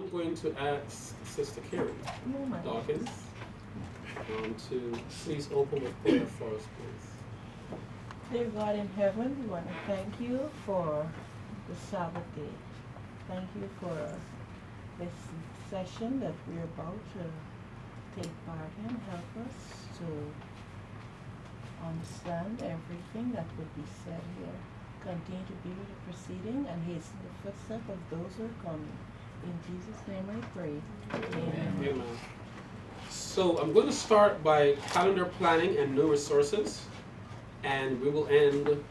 I'm going to ask Sister Carrie Dawkins to please open with prayer for us, please. Dear God in heaven, we want to thank you for the Sabbath day. Thank you for this session that we're about to take part in. Help us to understand everything that would be said here. Continue to be with the proceeding and hasten the footstep of those who are coming. In Jesus' name I pray. Amen. Amen. So I'm going to start by calendar planning and new resources, and we will end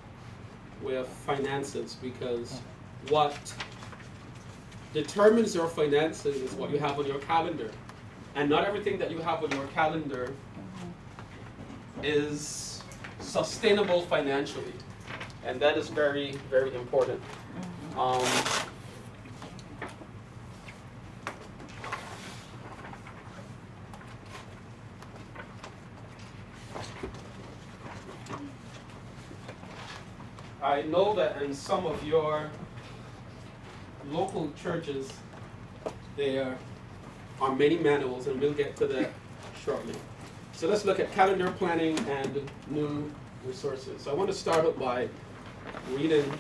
with finances, because what determines your finances is what you have on your calendar. And not everything that you have on your calendar is sustainable financially. And that is very, very important. I know that in some of your local churches, there are many manuals, and we'll get to that shortly. So let's look at calendar planning and new resources. So I want to start out by reading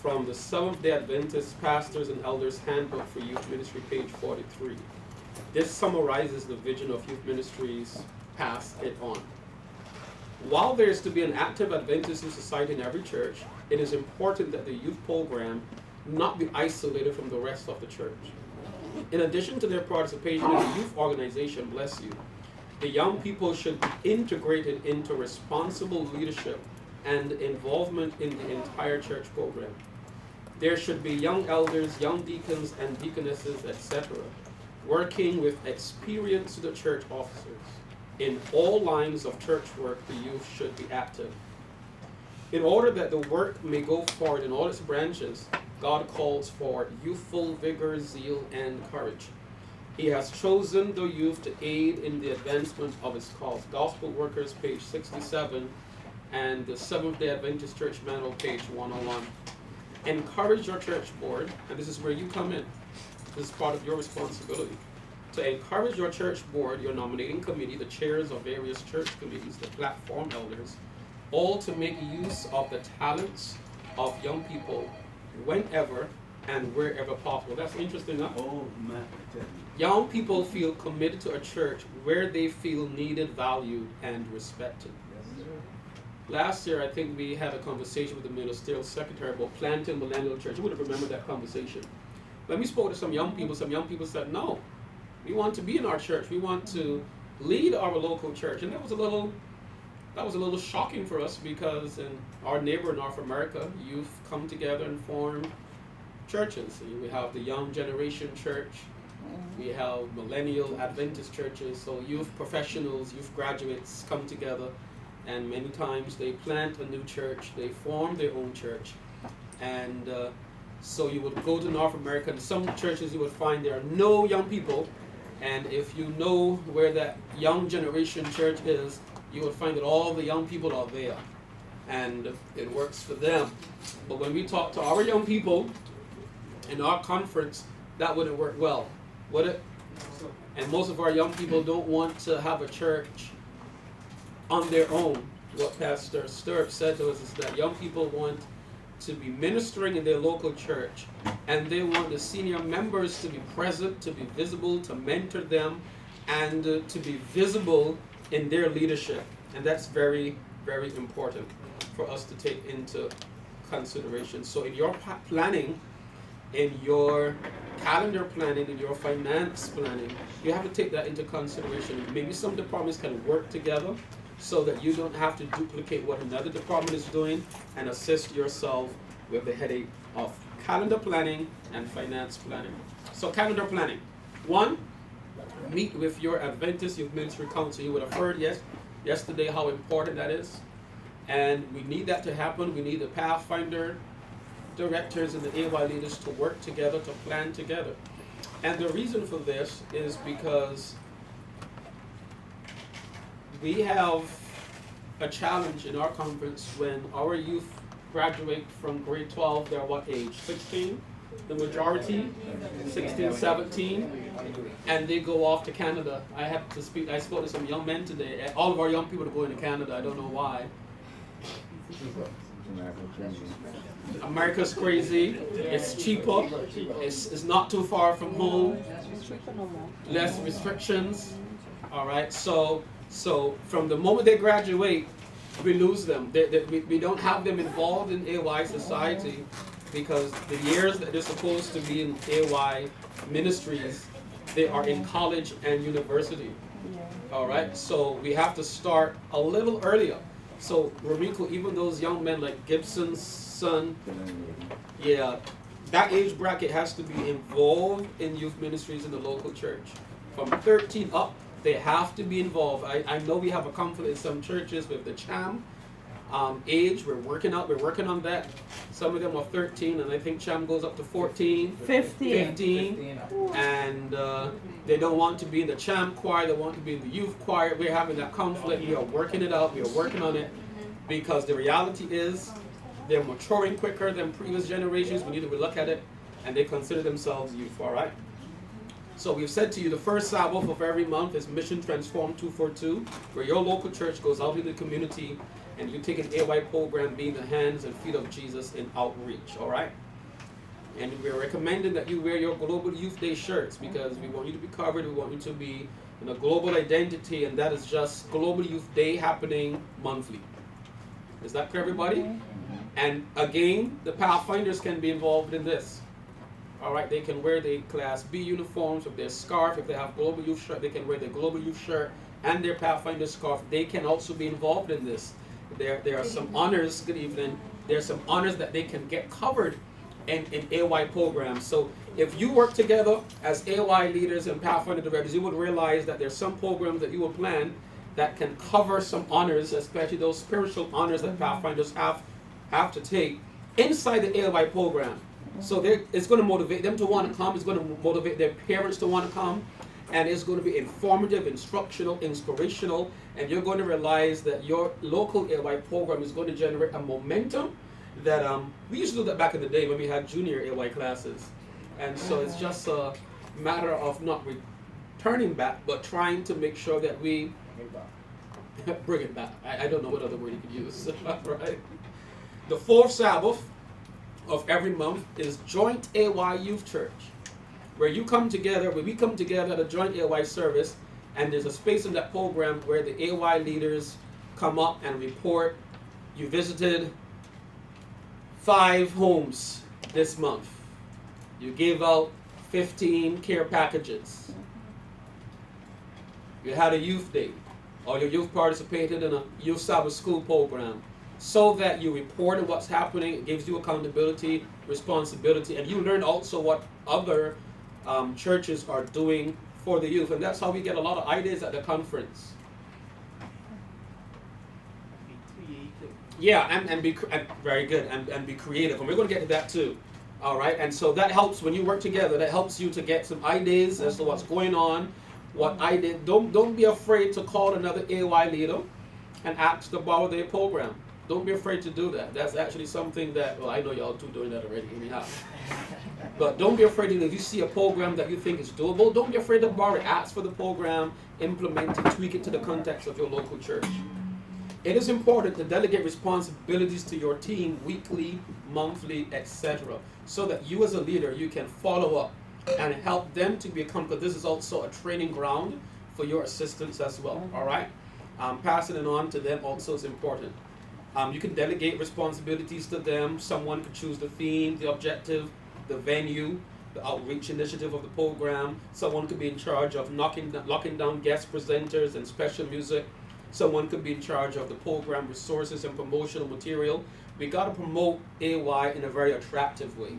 from the Seventh-day Adventist Pastors and Elders Handbook for Youth Ministry, page 43. This summarizes the vision of youth ministries, pass it on. While there is to be an active Adventist Youth Society in every church, it is important that the youth program not be isolated from the rest of the church. In addition to their participation in the youth organization, bless you, the young people should be integrated into responsible leadership and involvement in the entire church program. There should be young elders, young deacons and deaconesses, etc., working with experienced church officers. In all lines of church work, the youth should be active. In order that the work may go forward in all its branches, God calls for youthful vigor, zeal, and courage. He has chosen the youth to aid in the advancement of his cause. Gospel Workers, page 67, and the Seventh-day Adventist Church Manual, page 101. Encourage your church board, and this is where you come in. This is part of your responsibility. To encourage your church board, your nominating committee, the chairs of various church committees, the platform elders, all to make use of the talents of young people whenever and wherever possible. That's interesting, huh? Oh, man. Young people feel committed to a church where they feel needed, valued, and respected. Yes, sir. Last year, I think we had a conversation with the ministerial secretary about planting Millennial Church. You would have remembered that conversation. When we spoke to some young people said, no, we want to be in our church. We want to lead our local church. And that was a little shocking for us, because in our neighbor North America, youth come together and form churches. We have the Young Generation Church. We have Millennial Adventist churches. So youth professionals, youth graduates come together, and many times they plant a new church. They form their own church. And so you would go to North America, and some churches you would find there are no young people. And if you know where that Young Generation Church is, you will find that all the young people are there, and it works for them. But when we talk to our young people in our conference, that wouldn't work well, would it? And most of our young people don't want to have a church on their own. What Pastor Sturp said to us is that young people want to be ministering in their local church, and they want the senior members to be present, to be visible, to mentor them, and to be visible in their leadership. And that's very, very important for us to take into consideration. So in your planning, in your calendar planning, in your finance planning, you have to take that into consideration. Maybe some departments can work together so that you don't have to duplicate what another department is doing, and assist yourself with the headache of calendar planning and finance planning. So calendar planning. 1, meet with your Adventist Youth Ministry Council. You would have heard yesterday how important that is. And we need that to happen. We need the Pathfinder directors and the AY leaders to work together, to plan together. And the reason for this is because we have a challenge in our conference when our youth graduate from grade 12. They're what age? 16? the majority, 16, 17, and they go off to Canada. I spoke to some young men today. All of our young people are going to Canada. I don't know why. America's crazy. It's cheaper. It's not too far from home. Less restrictions. All right. So from the moment they graduate, we lose them. We don't have them involved in AY society because the years that they're supposed to be in AY ministries, they are in college and university. All right. So we have to start a little earlier. So Romiko, even those young men like Gibson's son, yeah, that age bracket has to be involved in youth ministries in the local church. From 13 up, they have to be involved. I know we have a conflict in some churches with the CHAM age. We're working on that. Some of them are 13, and I think CHAM goes up to 14, 15, and they don't want to be in the CHAM choir. They want to be in the youth choir. We're having that conflict. We are working it out. We are working on it because the reality is they're maturing quicker than previous generations. We need to look at it, and they consider themselves youth. All right. So we've said to you the first Sabbath of every month is Mission Transform 242, where your local church goes out in the community and you take an AY program being the hands and feet of Jesus in outreach, all right? And we're recommending that you wear your Global Youth Day shirts because we want you to be covered, we want you to be in a global identity, and that is just Global Youth Day happening monthly. Is that clear, everybody? And again, the Pathfinders can be involved in this. All right, they can wear their Class B uniforms with their scarf. If they have Global Youth shirt, they can wear their Global Youth shirt and their Pathfinder scarf. They can also be involved in this. There are some honors, good evening, there are some honors that they can get covered in AY programs. So if you work together as AY leaders and Pathfinder directors, you would realize that there's some programs that you will plan that can cover some honors, especially those spiritual honors that Pathfinders have to take inside the AY program. So it's going to motivate them to want to come. It's going to motivate their parents to want to come. And it's going to be informative, instructional, inspirational. And you're going to realize that your local AY program is going to generate a momentum that we used to do that back in the day when we had junior AY classes. And so it's just a matter of not returning back, but trying to make sure that we bring it back. I don't know what other word you could use. Right? The fourth Sabbath of every month is Joint AY Youth Church, where we come together at a joint AY service, and there's a space in that program where the AY leaders come up and report. You visited 5 homes this month. You gave out 15 care packages. You had a youth day, or your youth participated in a youth Sabbath school program. So that you report on what's happening, it gives you accountability, responsibility, and you learn also what other churches are doing for the youth. And that's how we get a lot of ideas at the conference. Be creative. Yeah, and very good, and be creative. And we're going to get to that too. All right, and so that helps when you work together. That helps you to get some ideas as to what's going on. What I did. Don't be afraid to call another AY leader and ask to borrow their program. Don't be afraid to do that. That's actually something that, well, I know y'all two doing that already anyhow. But don't be afraid if you see a program that you think is doable, don't be afraid to borrow it. Ask for the program, implement it, tweak it to the context of your local church. It is important to delegate responsibilities to your team weekly, monthly, etc. so that you as a leader, you can follow up and help them to be accountable. This is also a training ground for your assistants as well, all right? Passing it on to them also is important. You can delegate responsibilities to them. Someone could choose the theme, the objective, the venue, the outreach initiative of the program. Someone could be in charge of locking down guest presenters and special music. Someone could be in charge of the program resources and promotional material. We got to promote AY in a very attractive way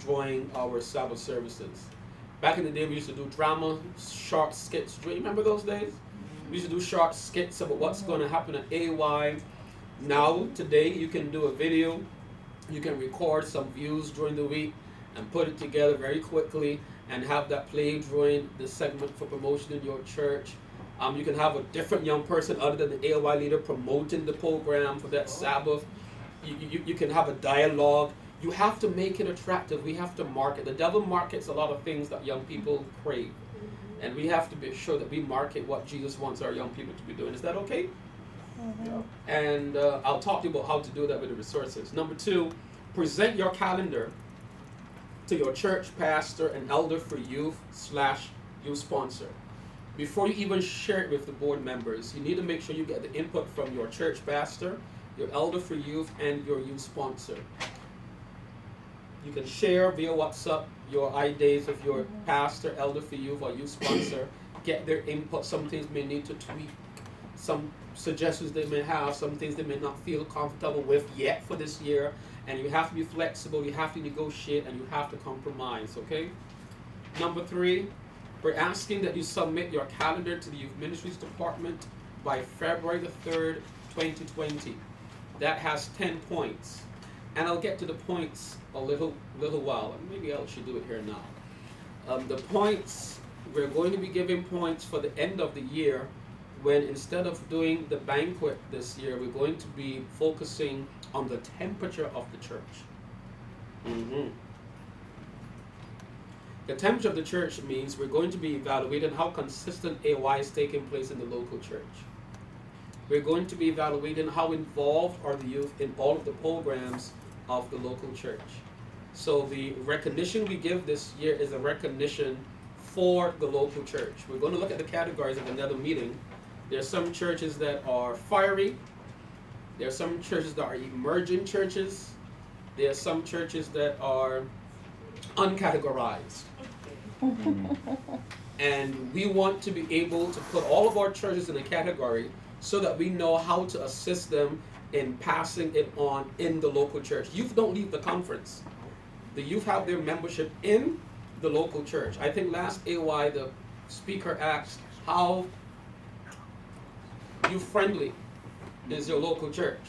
during our Sabbath services. Back in the day, we used to do drama, short skits. Do you remember those days? We used to do short skits about what's going to happen at AY. Now, today, you can do a video, you can record some views during the week and put it together very quickly and have that play during the segment for promotion in your church. You can have a different young person other than the AY leader promoting the program for that Sabbath. You can have a dialogue You have to make it attractive. We have to market. The devil markets a lot of things that young people crave. And we have to be sure that we market what Jesus wants our young people to be doing. Is that okay? Mhm. And I'll talk to you about how to do that with the resources. Number 2, present your calendar to your church pastor and elder for youth/youth sponsor. Before you even share it with the board members, you need to make sure you get the input from your church pastor, your elder for youth, and your youth sponsor. You can share via WhatsApp your ideas of your pastor, elder for youth, or youth sponsor. Get their input. Some things may need to tweak. Some suggestions they may have. Some things they may not feel comfortable with yet for this year. And you have to be flexible. You have to negotiate, and you have to compromise. Okay. Number 3, we're asking that you submit your calendar to the Youth Ministries Department by February the 3rd, 2020. That has 10 points. And I'll get to the points a little while. Maybe I should do it here now. The points, we're going to be giving points for the end of the year, when instead of doing the banquet this year, we're going to be focusing on the temperature of the church. The temperature of the church means we're going to be evaluating how consistent AY is taking place in the local church. We're going to be evaluating how involved are the youth in all of the programs of the local church. So the recognition we give this year is a recognition for the local church. We're going to look at the categories of another meeting. There are some churches that are fiery. There are some churches that are emerging churches. There are some churches that are uncategorized. And we want to be able to put all of our churches in a category so that we know how to assist them in passing it on in the local church. Youth don't leave the conference. The youth have their membership in the local church. I think last AY the speaker asked, how youth friendly is your local church?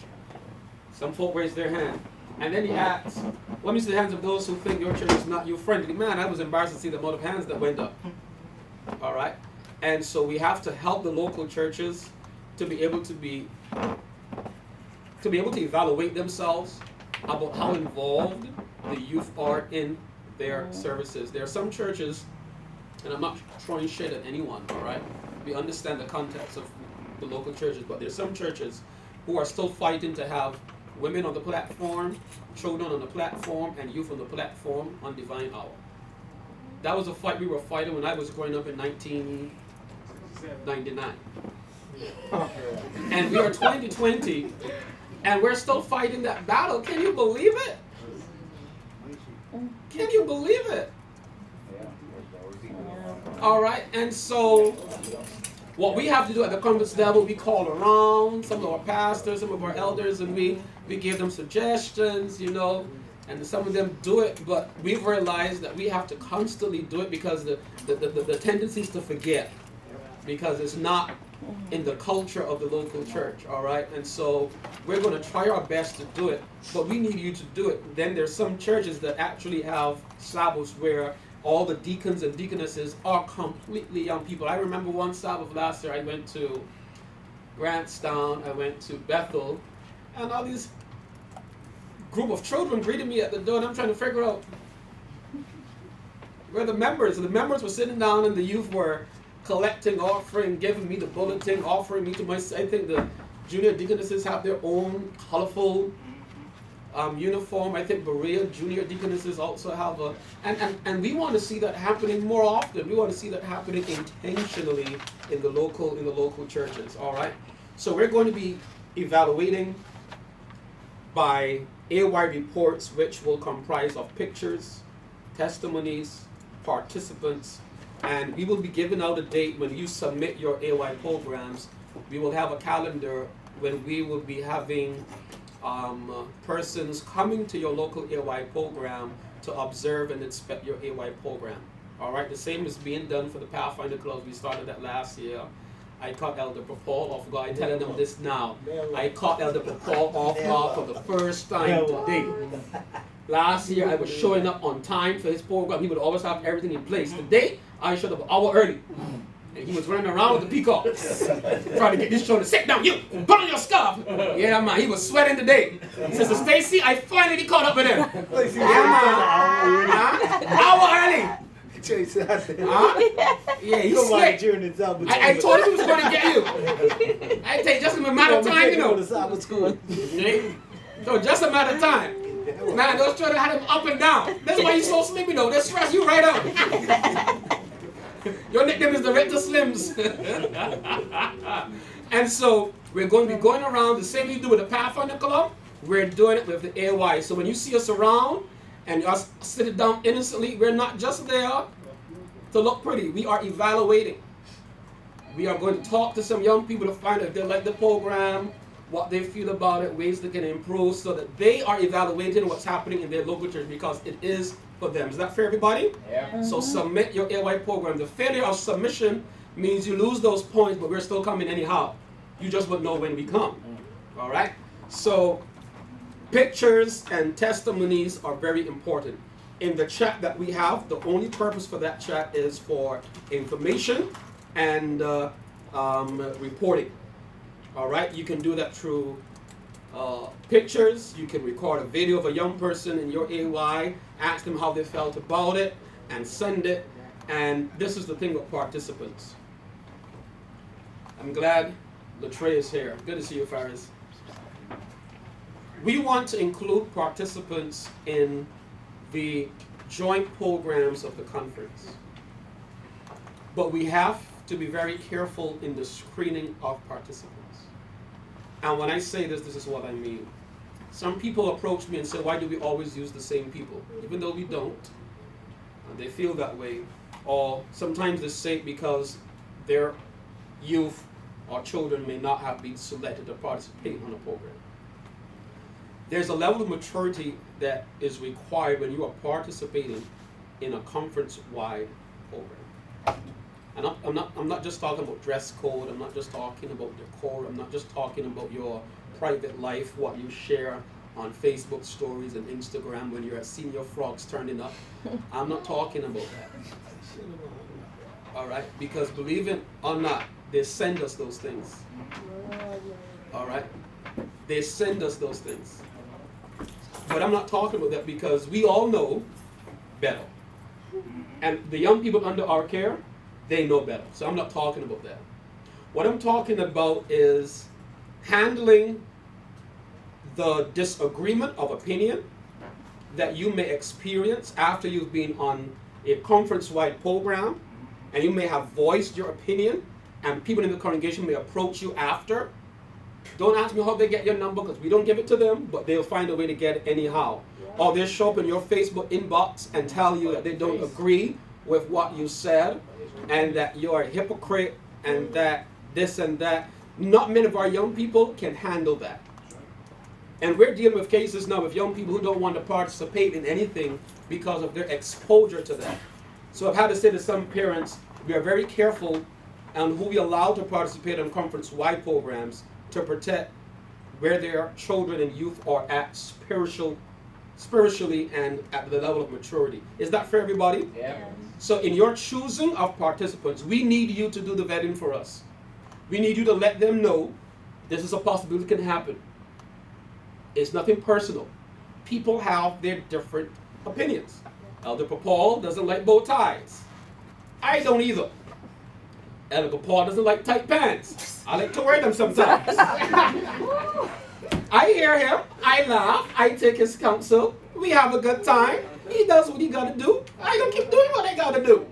Some folk raised their hand. And then he asked, let me see the hands of those who think your church is not youth friendly. Man, I was embarrassed to see the amount of hands that went up. All right? And so we have to help the local churches to be able to evaluate themselves about how involved the youth are in their services. There are some churches, and I'm not throwing shade at anyone, all right? We understand the context of the local churches, but there's some churches who are still fighting to have women on the platform, children on the platform, and youth on the platform on Divine Hour. That was a fight we were fighting when I was growing up in 1999. And we are 2020, and we're still fighting that battle. Can you believe it? Can you believe it? All right, and so what we have to do at the conference level, we call around some of our pastors, some of our elders, and we give them suggestions, you know, and some of them do it, but we've realized that we have to constantly do it because the tendency is to forget, because it's not in the culture of the local church, all right? And so we're going to try our best to do it, but we need you to do it. Then there's some churches that actually have Sabbaths where all the deacons and deaconesses are completely young people. I remember one Sabbath last year, I went to Grantstown, I went to Bethel, and all these group of children greeted me at the door, and I'm trying to figure out where the members were sitting down, and the youth were collecting offering, giving me the bulletin, offering me to my, I think the junior deaconesses have their own colorful uniform. I think Berea junior deaconesses also have a, and we want to see that happening more often. We want to see that happening intentionally in the local churches, all right? So we're going to be evaluating by AY reports, which will comprise of pictures, testimonies, participants, and we will be giving out a date when you submit your AY programs. We will have a calendar when we will be having persons coming to your local AY program to observe and inspect your AY program. All right, the same is being done for the Pathfinder Clubs. We started that last year. I caught Elder Paul off guard. I'm telling them this now. I caught Elder Paul off guard for the first time today. Last year I was showing up on time for his program. He would always have everything in place. Today I showed up an hour early. And he was running around with the peacocks, trying to get this shoulder. Sit down, you! Put on your scarf! Yeah, man, he was sweating today. Sister Stacy, I finally caught up with him. Yeah, man. Hour early. Yeah, he's slick. I told him he was going to get you. I tell you, just a matter of time, you know. So just a matter of time. Man, those children had him up and down. That's why he's so sleepy, though. They stress you right out. Your nickname is the Rector Slims. And so we're going to be going around the same we do with the Pathfinder Club. We're doing it with the AY. So when you see us around and us sitting down innocently, we're not just there to look pretty. We are evaluating. We are going to talk to some young people to find out if they like the program, what they feel about it, ways they can improve, so that they are evaluating what's happening in their local church, because it is for them. Is that fair, everybody? Yeah. So submit your AY program. The failure of submission means you lose those points, but we're still coming anyhow. You just won't know when we come. All right? So pictures and testimonies are very important. In the chat that we have, the only purpose for that chat is for information and reporting. All right? You can do that through pictures. You can record a video of a young person in your AY, ask them how they felt about it, and send it. And this is the thing with participants. I'm glad Latre is here. Good to see you, Faris. We want to include participants in the joint programs of the conference. But we have to be very careful in the screening of participants. And when I say this, this is what I mean. Some people approach me and say, why do we always use the same people? Even though we don't. They feel that way. Or sometimes they say it because their youth or children may not have been selected to participate on a program. There's a level of maturity that is required when you are participating in a conference-wide program. And I'm not just talking about dress code. I'm not just talking about decor. I'm not just talking about your private life, what you share on Facebook stories and Instagram when you're at Senior Frogs turning up. I'm not talking about that. All right? Because believe it or not, they send us those things. All right? They send us those things. But I'm not talking about that, because we all know better. And the young people under our care, they know better. So I'm not talking about that. What I'm talking about is handling the disagreement of opinion that you may experience after you've been on a conference-wide program, and you may have voiced your opinion, and people in the congregation may approach you after. Don't ask me how they get your number, because we don't give it to them, but they'll find a way to get it anyhow. Yeah. Or they'll show up in your Facebook inbox and tell you that they don't agree with what you said, and that you're a hypocrite, and that this and that. Not many of our young people can handle that. And we're dealing with cases now with young people who don't want to participate in anything because of their exposure to that. So I've had to say to some parents, we are very careful on who we allow to participate in conference-wide programs to protect where their children and youth are at spiritually and at the level of maturity. Is that for everybody? Yeah. So in your choosing of participants, we need you to do the vetting for us. We need you to let them know this is a possibility that can happen. It's nothing personal. People have their different opinions. Elder Paul doesn't like bow ties. I don't either. Elder Paul doesn't like tight pants. I like to wear them sometimes. I hear him. I laugh. I take his counsel. We have a good time. He does what he got to do. I don't keep doing what I got to do.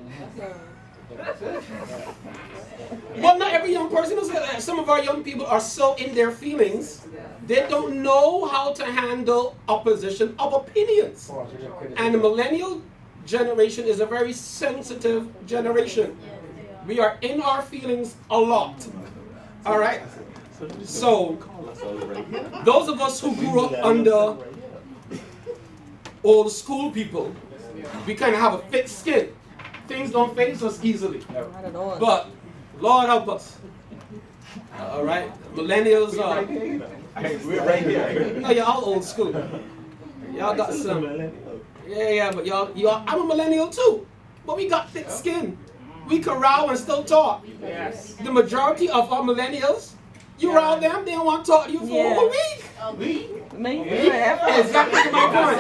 Well, not every young person is like that. Some of our young people are so in their feelings, they don't know how to handle opposition of opinions. And the millennial generation is a very sensitive generation. We are in our feelings a lot. All right? So, those of us who grew up under old school people, we kind of have a thick skin. Things don't faze us easily. But, Lord help us. All right? Millennials are... We're right here. No, y'all old school. Y'all got some... Yeah, but y'all, I'm a millennial too. But we got thick skin. We can row and still talk. Yes. The majority of our millennials, you row them, they don't want to talk to you for a whole week. Me Exactly my point.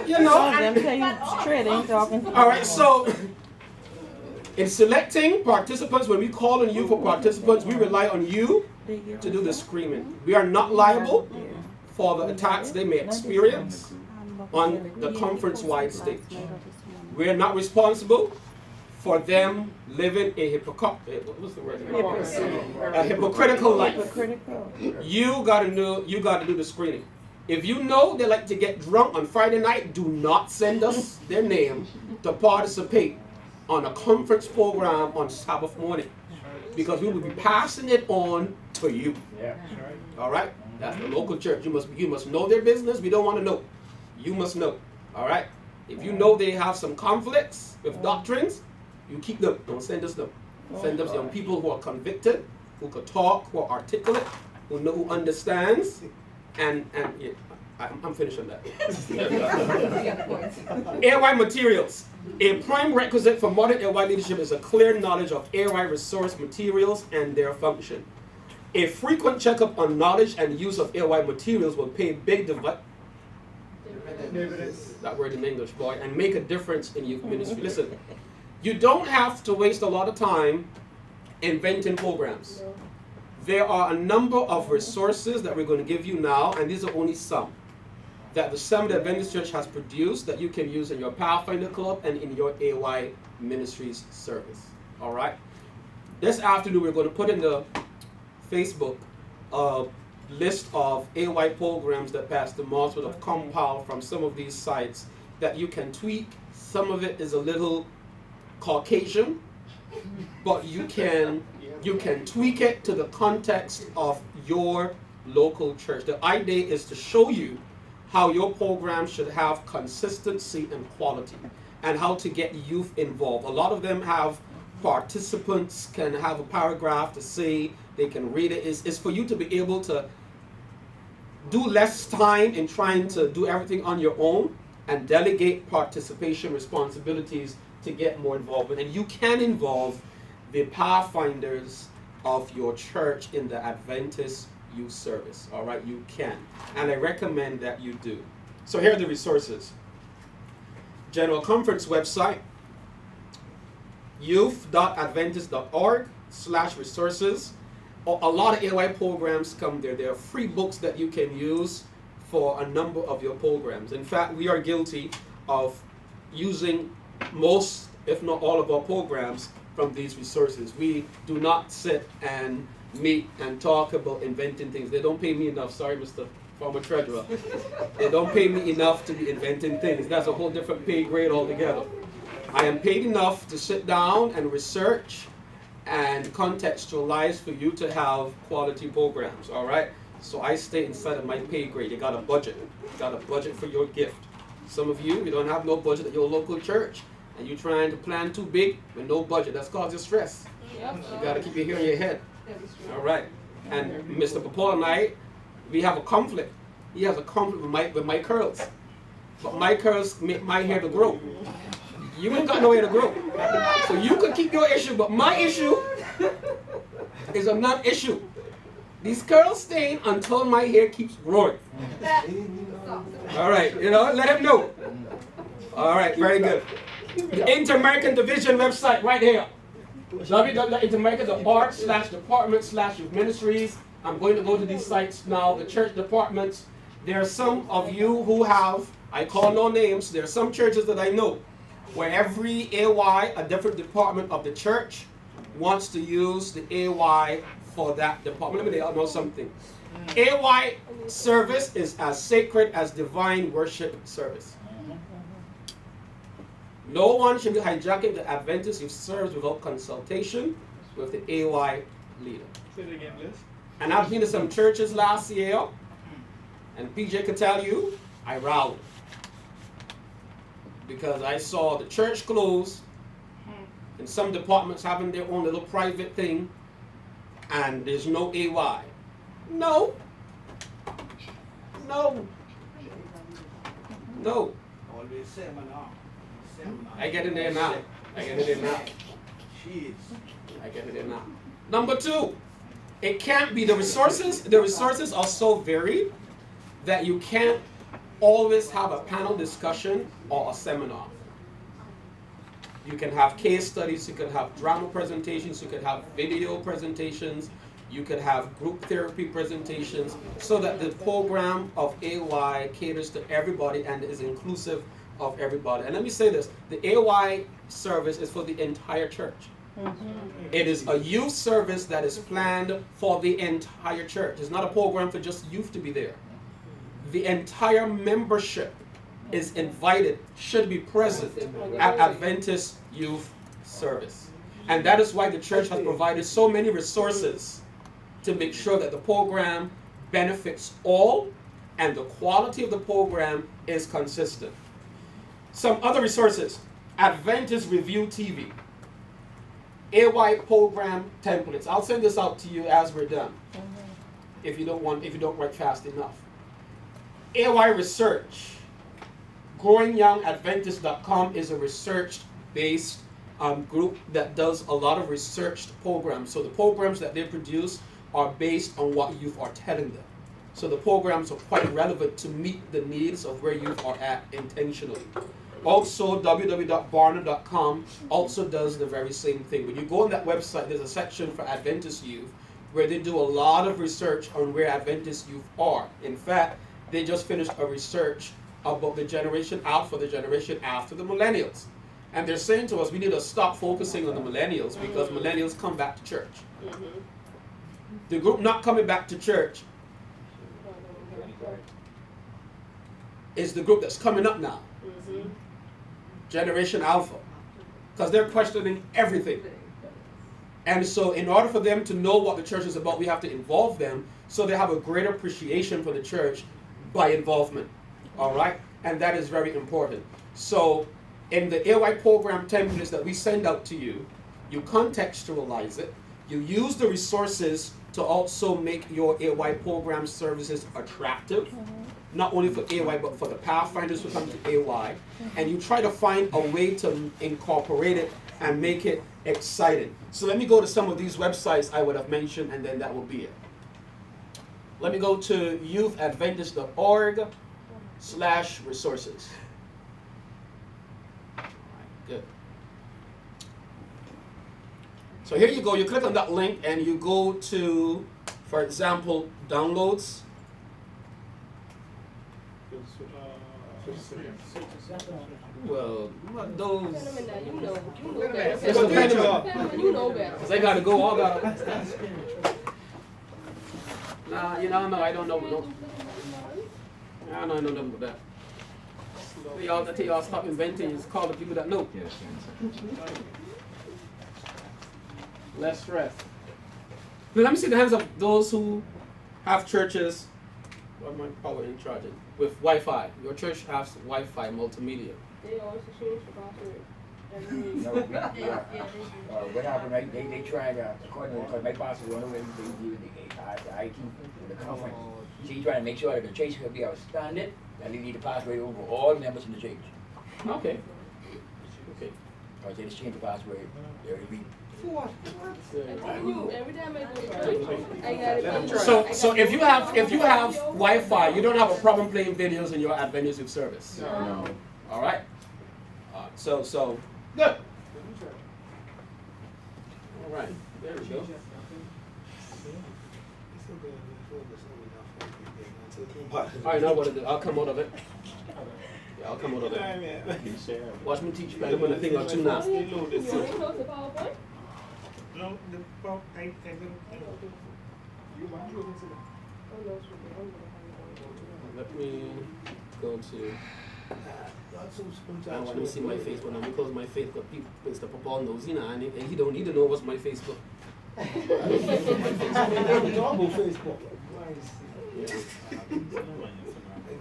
You know. Them tell you straight ain't talking. All right, so in selecting participants, when we call on you for participants, we rely on you to do the screening. We are not liable for the attacks they may experience on the conference-wide stage. We are not responsible for them living a hypocritical life. Hypocritical. You gotta do the screening. If you know they like to get drunk on Friday night, do not send us their name to participate on a conference program on Sabbath morning, because we will be passing it on to you. Yeah. All right, that's the local church. You must know their business. We don't want to know. You must know. All right. If you know they have some conflicts with doctrines, you keep them. Don't send us them. Send us young people who are convicted, who could talk, who are articulate, who understands, and yeah, I'm finished on that. AY materials. A prime requisite for modern AY leadership is a clear knowledge of AY resource materials and their function. A frequent checkup on knowledge and use of AY materials will pay big that word in English, boy, and make a difference in youth ministry. Listen, you don't have to waste a lot of time inventing programs. There are a number of resources that we're going to give you now, and these are only some that the Seventh-day Adventist Church has produced that you can use in your Pathfinder Club and in your AY Ministries service. All right? This afternoon, we're going to put in the Facebook a list of AY programs that Pastor Moss would have compiled from some of these sites that you can tweak. Some of it is a little Caucasian, but you can tweak it to the context of your local church. The idea is to show you how your program should have consistency and quality, and how to get youth involved. A lot of them have participants can have a paragraph to say, they can read it. It's for you to be able to do less time in trying to do everything on your own and delegate participation responsibilities to get more involvement. And you can involve the pathfinders of your church in the Adventist youth service. All right, you can. And I recommend that you do. So here are the resources. General Conference website, youth.adventist.org/resources. A lot of AY programs come there. There are free books that you can use for a number of your programs. In fact, we are guilty of using most, if not all, of our programs from these resources. We do not sit and meet and talk about inventing things. They don't pay me enough. Sorry, Mr. Former Treasurer. They don't pay me enough to be inventing things. That's a whole different pay grade altogether. I am paid enough to sit down and research and contextualize for you to have quality programs, all right? So I stay inside of my pay grade. You got a budget. You got a budget for your gift. Some of you don't have no budget at your local church, and you're trying to plan too big with no budget. That's causing stress. You got to keep your hair in your head. All right. And Mr. Paul and I, we have a conflict. He has a conflict with my curls. But my curls make my hair to grow. You ain't got no hair to grow. So you could keep your issue, but my issue is a non-issue. These curls stay until my hair keeps growing. All right, let him know. All right, very good. The Inter-American Division website right here. www.interamerican.org/department/youth ministries. I'm going to go to these sites now, the church departments. There are some of you who have, I call no names, there are some churches that I know where every AY, a different department of the church, wants to use the AY for that department. Let me know something. AY service is as sacred as divine worship service. No one should be hijacking the Adventist youth service without consultation with the AY leader. Say it again, Liz. And I've been to some churches last year, and PJ could tell you, I rowed. Because I saw the church close, and some departments having their own little private thing, and there's no AY. No. Always seminar. I get it there now. I get it there now. Jeez. I get it there now. Number two, it can't be the resources. The resources are so varied that you can't always have a panel discussion or a seminar. You can have case studies, you can have drama presentations, you can have video presentations, you could have group therapy presentations, so that the program of AY caters to everybody and is inclusive of everybody. And let me say this, the AY service is for the entire church. It is a youth service that is planned for the entire church. It's not a program for just youth to be there. The entire membership is invited, should be present at Adventist Youth Service. And that is why the church has provided so many resources to make sure that the program benefits all and the quality of the program is consistent. Some other resources, Adventist Review TV, AY program templates. I'll send this out to you as we're done. If you don't write fast enough. AY Research. GrowingYoungAdventist.com is a research-based group that does a lot of researched programs. So the programs that they produce are based on what youth are telling them. So the programs are quite relevant to meet the needs of where youth are at intentionally. Also, www.barna.com also does the very same thing. When you go on that website, there's a section for Adventist youth where they do a lot of research on where Adventist youth are. In fact, they just finished a research about the generation Alpha, the generation after the millennials. And they're saying to us, we need to stop focusing on the millennials because millennials come back to church. The group not coming back to church is the group that's coming up now. Generation Alpha. Because they're questioning everything. And so in order for them to know what the church is about, we have to involve them so they have a greater appreciation for the church by involvement. All right? And that is very important. So in the AY program templates that we send out to you, you contextualize it. You use the resources to also make your AY program services attractive. Not only for AY, but for the Pathfinders who come to AY. And you try to find a way to incorporate it and make it exciting. So let me go to some of these websites I would have mentioned, and then that will be it. Let me go to youthaddventist.org/resources. Good. So here you go. You click on that link and you go to, for example, downloads. Well, what those? You know It's depending on. You know better. Cause I gotta go all that. Nah, you know, no, I don't know. No. I don't know nothing about that. Y'all, I tell y'all stop inventing. Just call the people that know. Less stress. Now, let me see the hands of those who have churches. What am I probably in charge of? With Wi-Fi. Your church has Wi-Fi multimedia. They always change the password. No, what happened, right? They tried, according to my pastor, one of them, they give the IT, the conference. So he trying to make sure that the church could be outstanding, and they need the password over all the members in the church. Okay. Okay. Because they just change the password every week. Every time I go to church, I gotta So if you have Wi-Fi, you don't have a problem playing videos in your Adventist Youth Service. No. All right. So good. All right. There we go. All right. Now what to do? I'll come out of it. Yeah, I'll come out of it. Watch me teach you. I'm gonna think or two now. You want to close the PowerPoint? No, the pop, I don't. You want to listen to that? Let me go to. I want to see my Facebook. I'm close my Facebook. People, Mr. Papa knows, you know, and he don't need to know what's my Facebook. I don't need to know my Facebook. Yeah. I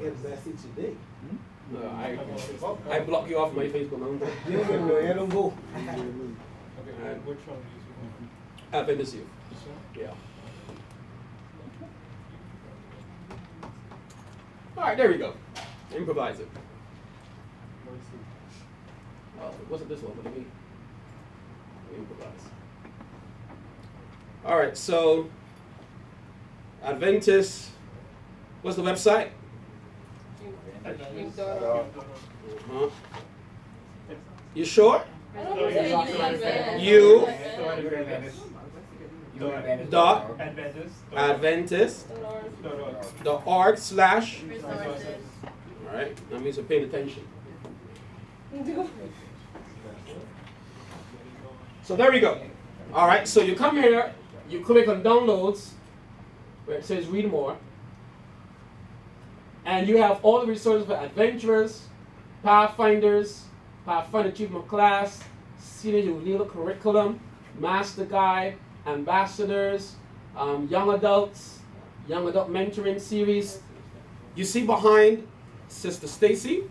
get message today. I block you off my Facebook now. I don't go. Which one? Adventist Youth. Yeah. All right, there we go. Improvise it. It wasn't this one, but let me improvise. All right, so Adventist, what's the website? Uh-huh. You sure? I don't want to say Adventist. You- Adventist. Dot. Adventist. Adventist.org/. Resources. All right, that means you're paying attention. So there we go. All right, so you come here, you click on downloads, where it says read more, and you have all the resources for adventurers, pathfinders, Pathfinder Achievement Class, Senior Juvenile Curriculum, Master Guide, Ambassadors, Young Adults, Young Adult Mentoring Series. You see behind Sister Stacy,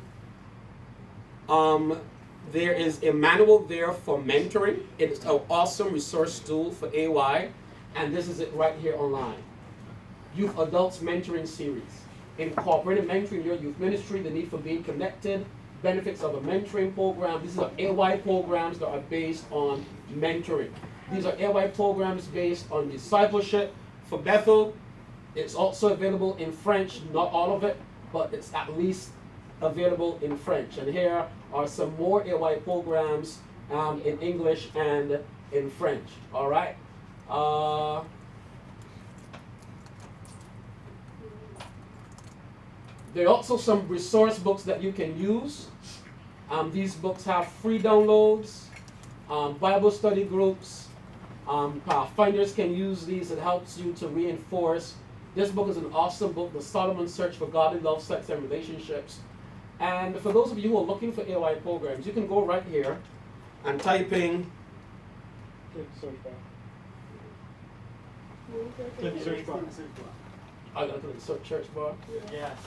there is a manual there for mentoring. It's an awesome resource tool for AY, and this is it right here online. Youth Adults Mentoring Series. Incorporating mentoring your youth ministry, the need for being connected, benefits of a mentoring program. These are AY programs that are based on mentoring. These are AY programs based on discipleship. For Bethel, it's also available in French, not all of it, but it's at least available in French. And here are some more AY programs in English and in French. All right. There are also some resource books that you can use. These books have free downloads, Bible study groups. Pathfinders can use these. It helps you to reinforce. This book is an awesome book, The Solomon Search for Godly Love, Sex, and Relationships. And for those of you who are looking for AY programs, you can go right here and type in Click search bar. I gotta click the search bar. Yes.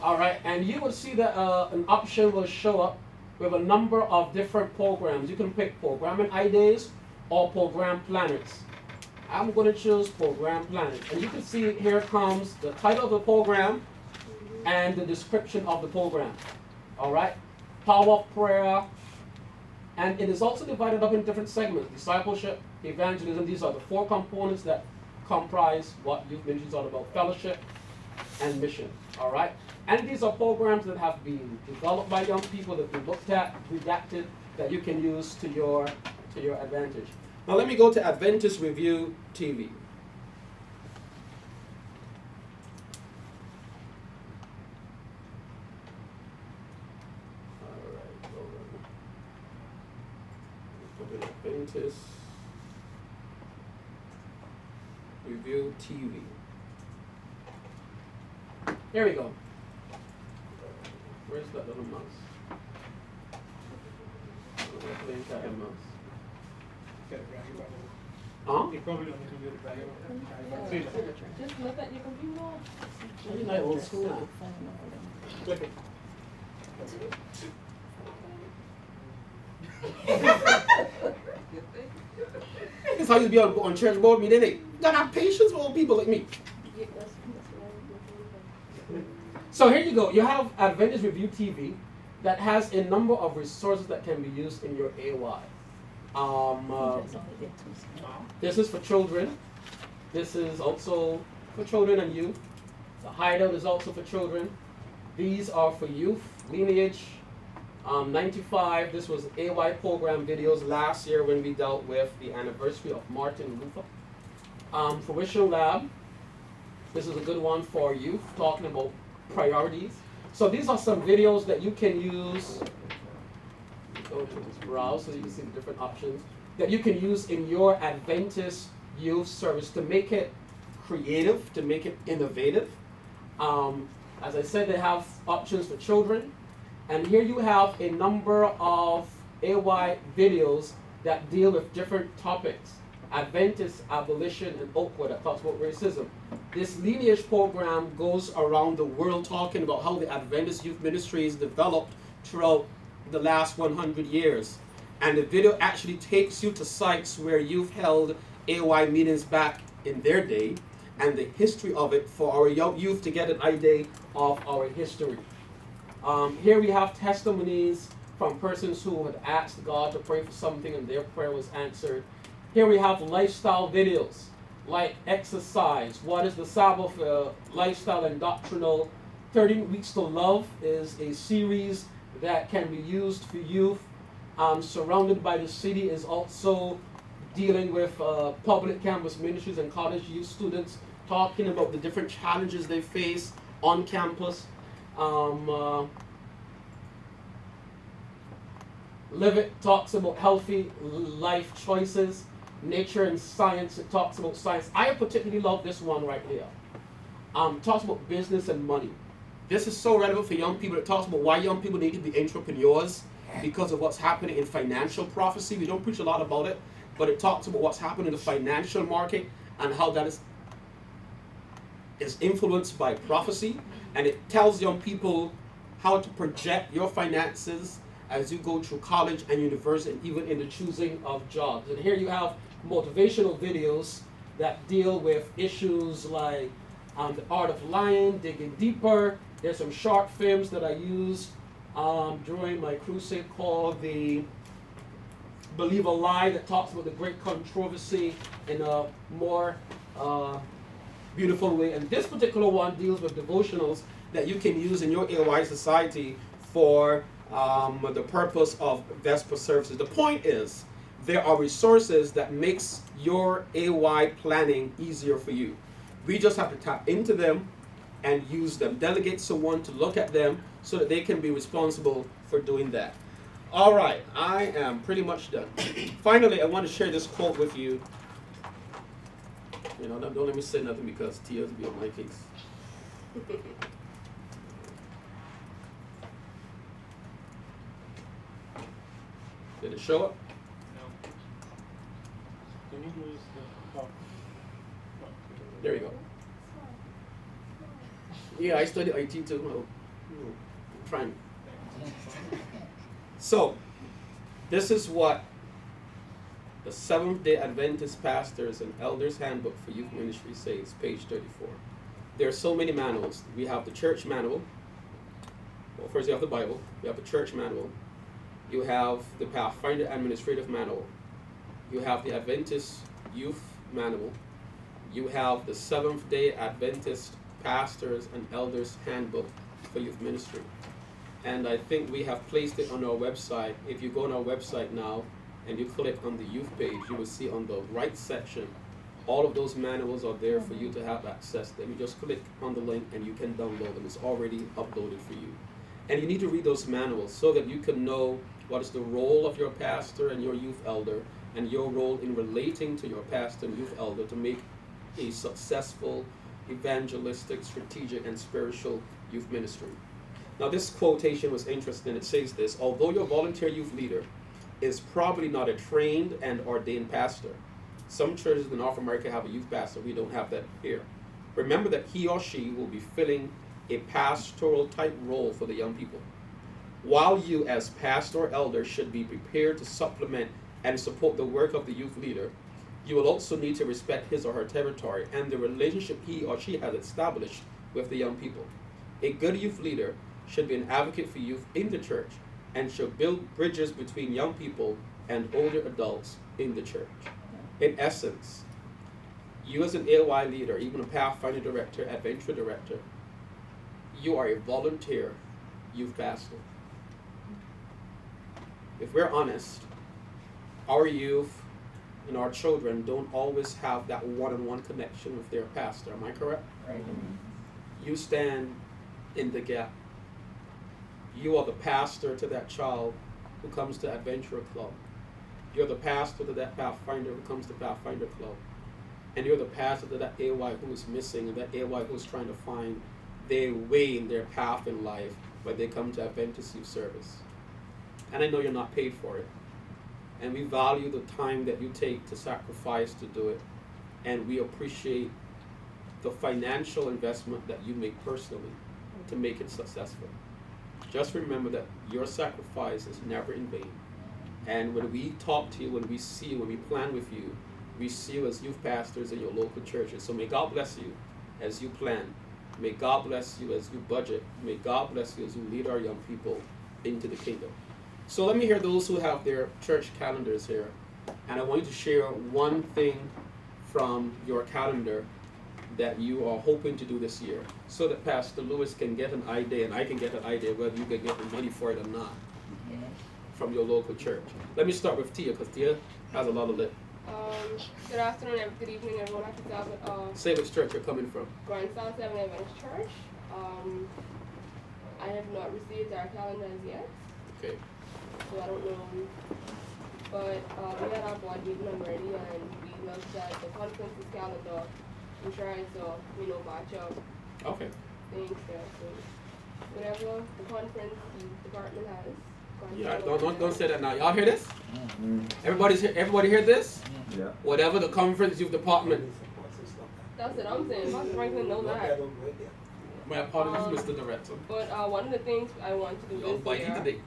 All right, and you will see that an option will show up with a number of different programs. You can pick programming ideas or program planners. I'm going to choose program planners. And you can see here comes the title of the program and the description of the program. All right, power of prayer. And it is also divided up in different segments: discipleship, evangelism. These are the 4 components that comprise what youth ministry is all about: fellowship and mission. All right, and these are programs that have been developed by young people, that we looked at, redacted, that you can use to your advantage. Now let me go to Adventist Review TV. All right, go to Adventist Review TV. Here we go. Where's that little mouse? Link that mouse. Huh? You probably don't need to do it right away. Just look at your computer. You're not old school now. Click it. That's how you be on church board meeting. They gotta have patience with old people like me. Yeah, that's So here you go. You have Adventist Review TV that has a number of resources that can be used in your AY. This is for children. This is also for children and youth. The Hideout is also for children. These are for youth. Lineage 95. This was AY program videos last year when we dealt with the anniversary of Martin Luther. Fruition Lab. This is a good one for youth, talking about priorities. So these are some videos that you can use. Go to this browse so you can see the different options that you can use in your Adventist youth service to make it creative, to make it innovative. As I said, they have options for children. And here you have a number of AY videos that deal with different topics. Adventist, abolition, and Oakwood that talks about racism. This lineage program goes around the world talking about how the Adventist youth ministries developed throughout the last 100 years. And the video actually takes you to sites where youth held AY meetings back in their day. and the history of it for our young youth to get an idea of our history. Here we have testimonies from persons who had asked God to pray for something and their prayer was answered. Here we have lifestyle videos like exercise, what is the Sabbath, lifestyle and doctrinal. 13 Weeks to Love is a series that can be used for youth. Surrounded by the City is also dealing with public campus ministries and college youth students, talking about the different challenges they face on campus. Live It talks about healthy life choices. Nature and Science, it talks about science. I particularly love this one right here. Talks about business and money. This is so relevant for young people. It talks about why young people need to be entrepreneurs because of what's happening in financial prophecy. We don't preach a lot about it, but it talks about what's happening in the financial market and how that is influenced by prophecy. And it tells young people how to project your finances as you go through college and university and even in the choosing of jobs. And here you have motivational videos that deal with issues like the art of lying, digging deeper. There's some short films that I used during my crusade called the Believe a Lie, that talks about the great controversy in a more beautiful way. And this particular one deals with devotionals that you can use in your AY society for the purpose of Vesper services. The point is, there are resources that makes your AY planning easier for you. We just have to tap into them and use them. Delegate someone to look at them so that they can be responsible for doing that. All right, I am pretty much done. Finally, I want to share this quote with you. You know, don't let me say nothing because tears will be on my face. Did it show up? Can you use the top? There you go. Yeah, I studied IT too. Well, I'm trying. So, this is what the Seventh-day Adventist Pastors and Elders Handbook for Youth Ministry says, page 34. There are so many manuals. We have the church manual. Well, first you have the Bible. You have the church manual. You have the Pathfinder Administrative Manual. You have the Adventist Youth Manual. You have the Seventh-day Adventist Pastors and Elders Handbook for Youth Ministry. And I think we have placed it on our website. If you go on our website now and you click on the youth page, you will see on the right section, all of those manuals are there for you to have access to them. You just click on the link and you can download them. It's already uploaded for you. And you need to read those manuals so that you can know what is the role of your pastor and your youth elder and your role in relating to your pastor and youth elder to make a successful, evangelistic, strategic, and spiritual youth ministry. Now this quotation was interesting. It says this: although your volunteer youth leader is probably not a trained and ordained pastor, some churches in North America have a youth pastor. We don't have that here. Remember that he or she will be filling a pastoral type role for the young people. While you as pastor or elder should be prepared to supplement and support the work of the youth leader, you will also need to respect his or her territory and the relationship he or she has established with the young people. A good youth leader should be an advocate for youth in the church and should build bridges between young people and older adults in the church. In essence, you as an AOI leader, even a Pathfinder director, Adventure director, you are a volunteer youth pastor. If we're honest, our youth and our children don't always have that one-on-one connection with their pastor. Am I correct? Right. You stand in the gap. You are the pastor to that child who comes to Adventure Club. You're the pastor to that Pathfinder who comes to Pathfinder Club. And you're the pastor to that AY who is missing and that AY who is trying to find their way in their path in life when they come to Adventist Youth Service. And I know you're not paid for it. And we value the time that you take to sacrifice to do it. And we appreciate the financial investment that you make personally to make it successful. Just remember that your sacrifice is never in vain. And when we talk to you, when we see you, when we plan with you, We see you as youth pastors in your local churches. So may God bless you as you plan. May God bless you as you budget. May God bless you as you lead our young people into the kingdom. So let me hear those who have their church calendars here. And I want you to share one thing from your calendar that you are hoping to do this year, so that Pastor Lewis can get an idea and I can get an idea whether you can get the money for it or not from your local church. Let me start with Tia, because Tia has a lot of lip. Good afternoon, good evening, everyone. I can start with Say which church you're coming from. Grindstone 7 Adventist Church. I have not received our calendars yet, Okay. so I don't know. But we had our board meeting already, and we looked at the conference's calendar. We tried to, batch up Okay. things there. So whatever the conference department has. Yeah, don't say that now. Y'all hear this? Everybody hear this? Yeah. Whatever the conference youth department. That's what I'm saying. Pastor Franklin knows that. My apologies, Mr. Director. But one of the things I want to do Y'all this bite year today.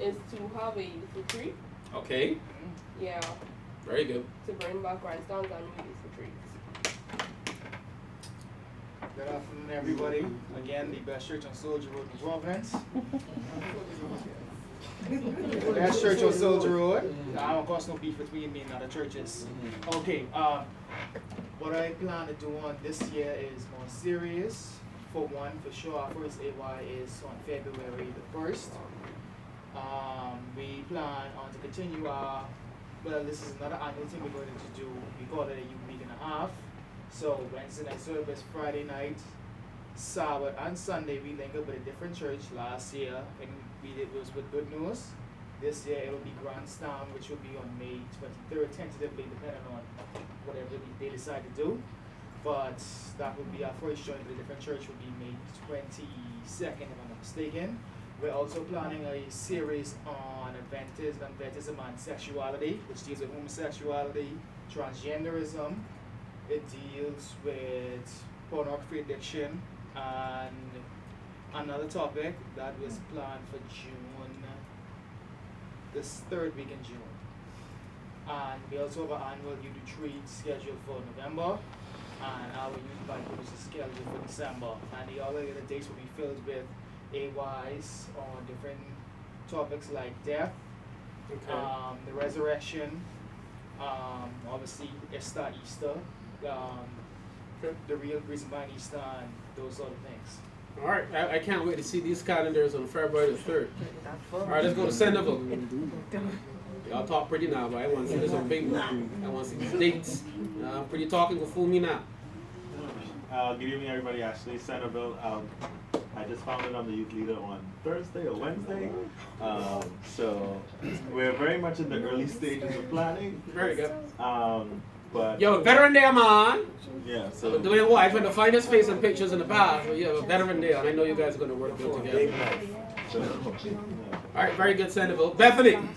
is to have a youth retreat. Okay. Yeah, Very good. to bring back Grindstones and youth retreats. Good afternoon, everybody. Again, the Best Church on Soldier Road in Providence. Best Church on Soldier Road. I don't cause no beef between me and other churches. Okay, what I plan to do on this year is more serious. For one, for sure, our first AY is on February the 1st. We plan on to continue our, this is another annual thing we're going to do. We call it a youth week and a half. So Wednesday night service, Friday night, Sabbath and Sunday we link up with a different church. Last year and it was with Good News. This year it'll be Grandstand, which will be on May 23rd, tentatively, depending on whatever they decide to do. But that would be our first joint with a different church, would be May 22nd, if I'm not mistaken. We're also planning a series on Adventism and sexuality, which deals with homosexuality, transgenderism. It deals with pornography addiction, and another topic that was planned for June, this third week in June. And we also have an annual youth retreat scheduled for November, and our youth banquet is scheduled for December. And the other dates will be filled with AYs on different topics like death, Okay. the resurrection, obviously Easter, the real reason behind Easter, and those sort of things. All right. I can't wait to see these calendars on February the 3rd. All right, let's go to Centerville. Y'all talk pretty now, but I want to see this on paper. I want to see these dates. Pretty talking will fool me now. Good evening, everybody. Ashley Centerville. I just found it on the youth leader on Thursday or Wednesday. So we're very much in the early stages of planning. Very good. But Yo, veteran there, man. yeah, So so doing what? I tried to find his face in pictures in the past. But yeah, a veteran there, and I know you guys are going to work good together. so All right, very good, Centerville. Bethany. Okay.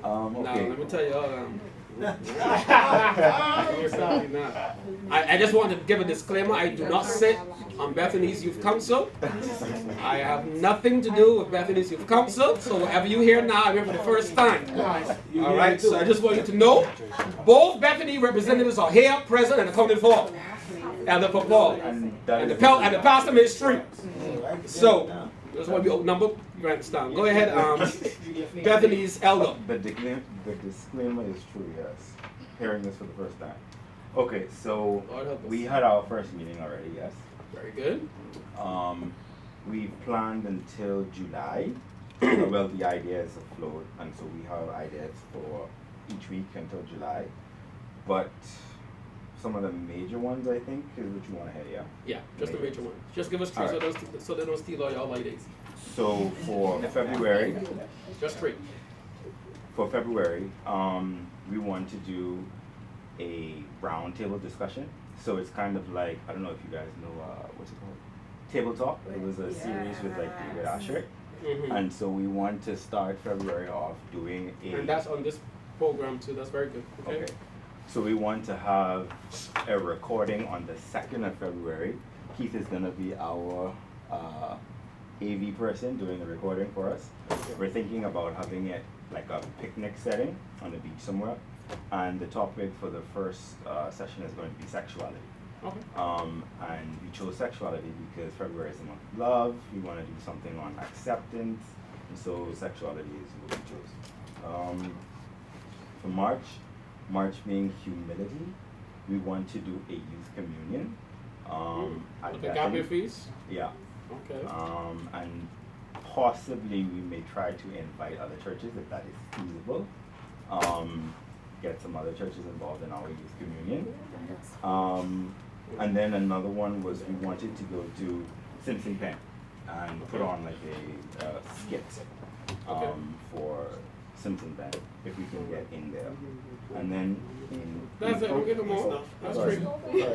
Now, let me tell you. I just want to give a disclaimer. I do not sit on Bethany's Youth Council. I have nothing to do with Bethany's Youth Council. So whatever you hear now, I hear for the first time. All right. So I just want you to know, both Bethany representatives are here, present, and accounted for. And the Paul And that and is the pastor ministry. So just want to be number grandstand. Go ahead, Bethany's elder. the disclaimer is true, yes. Hearing this for the first time. Okay, so Lord help us. we had our first meeting already, yes. Very good. We've planned until July. Well, the idea is afloat, and so we have ideas for each week until July. But some of the major ones, I think, is what you want to hear, yeah? Yeah, just the major one. Just give us three All right. so they don't steal all your ideas. So for February, Just three. we want to do a roundtable discussion. So it's kind of like, I don't know if you guys know, what's it called? Table Talk. It was a series with like David Asher. Mm-hmm. And so we want to start February off doing a... And that's on this program too. That's very good. Okay. Okay. So we want to have a recording on the 2nd of February. Keith is going to be our AV person doing the recording for us. We're thinking about having it like a picnic setting on the beach somewhere. And the topic for the first session is going to be sexuality. Okay. And we chose sexuality because February is the month of love. We want to do something on acceptance, and so sexuality is what we chose. For March being humility, we want to do a youth communion. At Like a Bethany. Gabriel feast? Yeah. Okay. And possibly we may try to invite other churches if that is feasible. Get some other churches involved in our youth communion. And then another one was we wanted to go to Simpson Pen and put on like a skit Okay. for Simpson Pen if we can get in there. And then in That's it, April- we'll get them more. That's Sorry. great.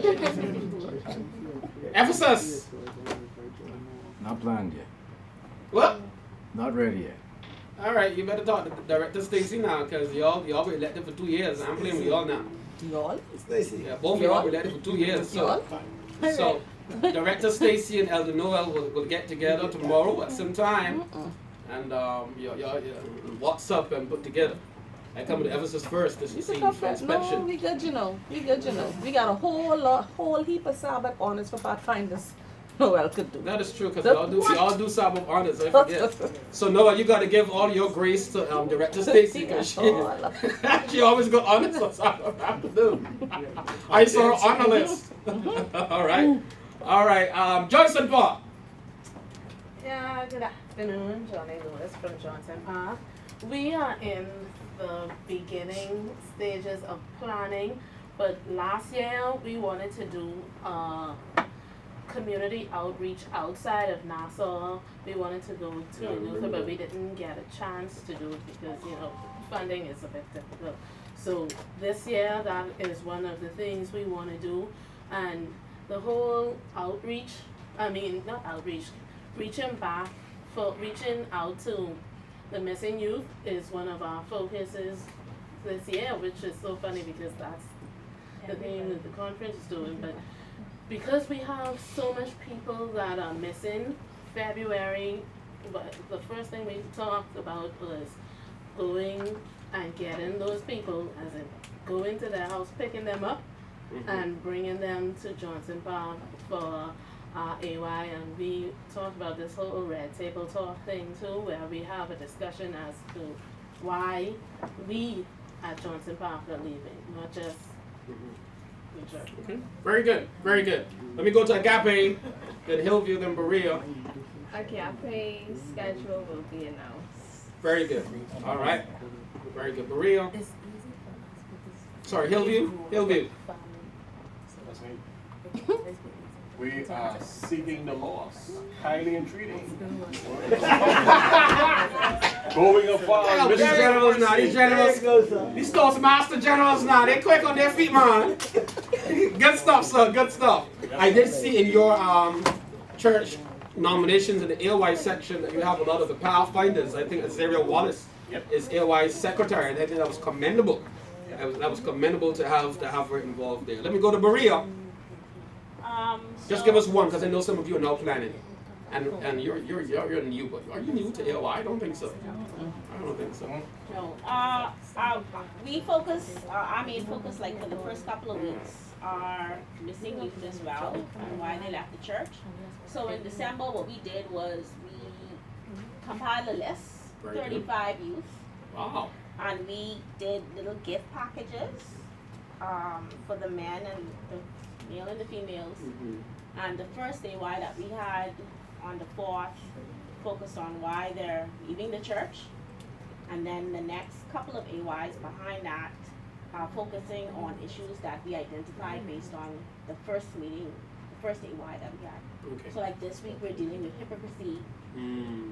Ephesus! Not planned yet. What? Not ready yet. All right, you better talk to Director Stacy now, because y'all been elected for 2 years. I'm playing with y'all now. Y'all? Stacy. Yeah, both of y'all been elected for 2 years. So, so Director Stacy and Elder Noel will get together tomorrow at some time, and y'all WhatsApp and put together. I come to Ephesus first to You see can come for first. inspection. No, we good, you know. We good, you know. We got a whole heap of Sabbath honors for Pathfinders. Noel could do. That is true, because y'all do Sabbath honors, I forget. So Noah, you got to give all your grace to Director Stacy, because she always got honors on Sabbath afternoon. I saw her on the list. All right. Johnson Park. Yeah, good afternoon, Johnny Lewis from Johnson Park. We are in the beginning stages of planning, but last year we wanted to do community outreach outside of Nassau. We wanted to go to Luther, but we didn't get a chance to do it because, funding is a bit difficult. So this year, that is one of the things we want to do. And the whole outreach, reaching out to the missing youth is one of our focuses this year, which is so funny because that's the thing that the conference is doing. But because we have so much people that are missing, February, the first thing we talked about was going and getting those people, as in going to their house, picking them up, and bringing them to Johnson Park for AY. And we talked about this whole red table talk thing too, where we have a discussion as to why we at Johnson Park are leaving, not just the church. Okay. Very good. Very good. Let me go to Agape, then Hillview, then Berea. Agape schedule will be announced. Very good. All right. Very good. Berea. Sorry, Hillview. Hillview. That's me. We are seeking the lost, highly entreating. Going afar. These generals now. These generals. These Toastmaster generals now. They're quick on their feet, man. Good stuff, sir. Good stuff. I did see in your church nominations in the AY section that you have a lot of the Pathfinders. I think Azariah Wallace is AY's secretary, and I think that was commendable. That was commendable to have her involved there. Let me go to Berea. Just give us one, because I know some of you are now planning, and you're new, but are you new to AOI? I don't think so. I don't think so. No. We focus. Our main focus, like for the first couple of weeks, are missing youth as well and why they left the church. So in December, what we did was we compiled a list, 35 youth. Wow. And we did little gift packages for the men and the male and the females. And the first AY that we had on the 4th focused on why they're leaving the church. And then the next couple of AYs behind that are focusing on issues that we identified based on the first meeting, the first AY that we had. Okay. So like this week we're dealing with hypocrisy.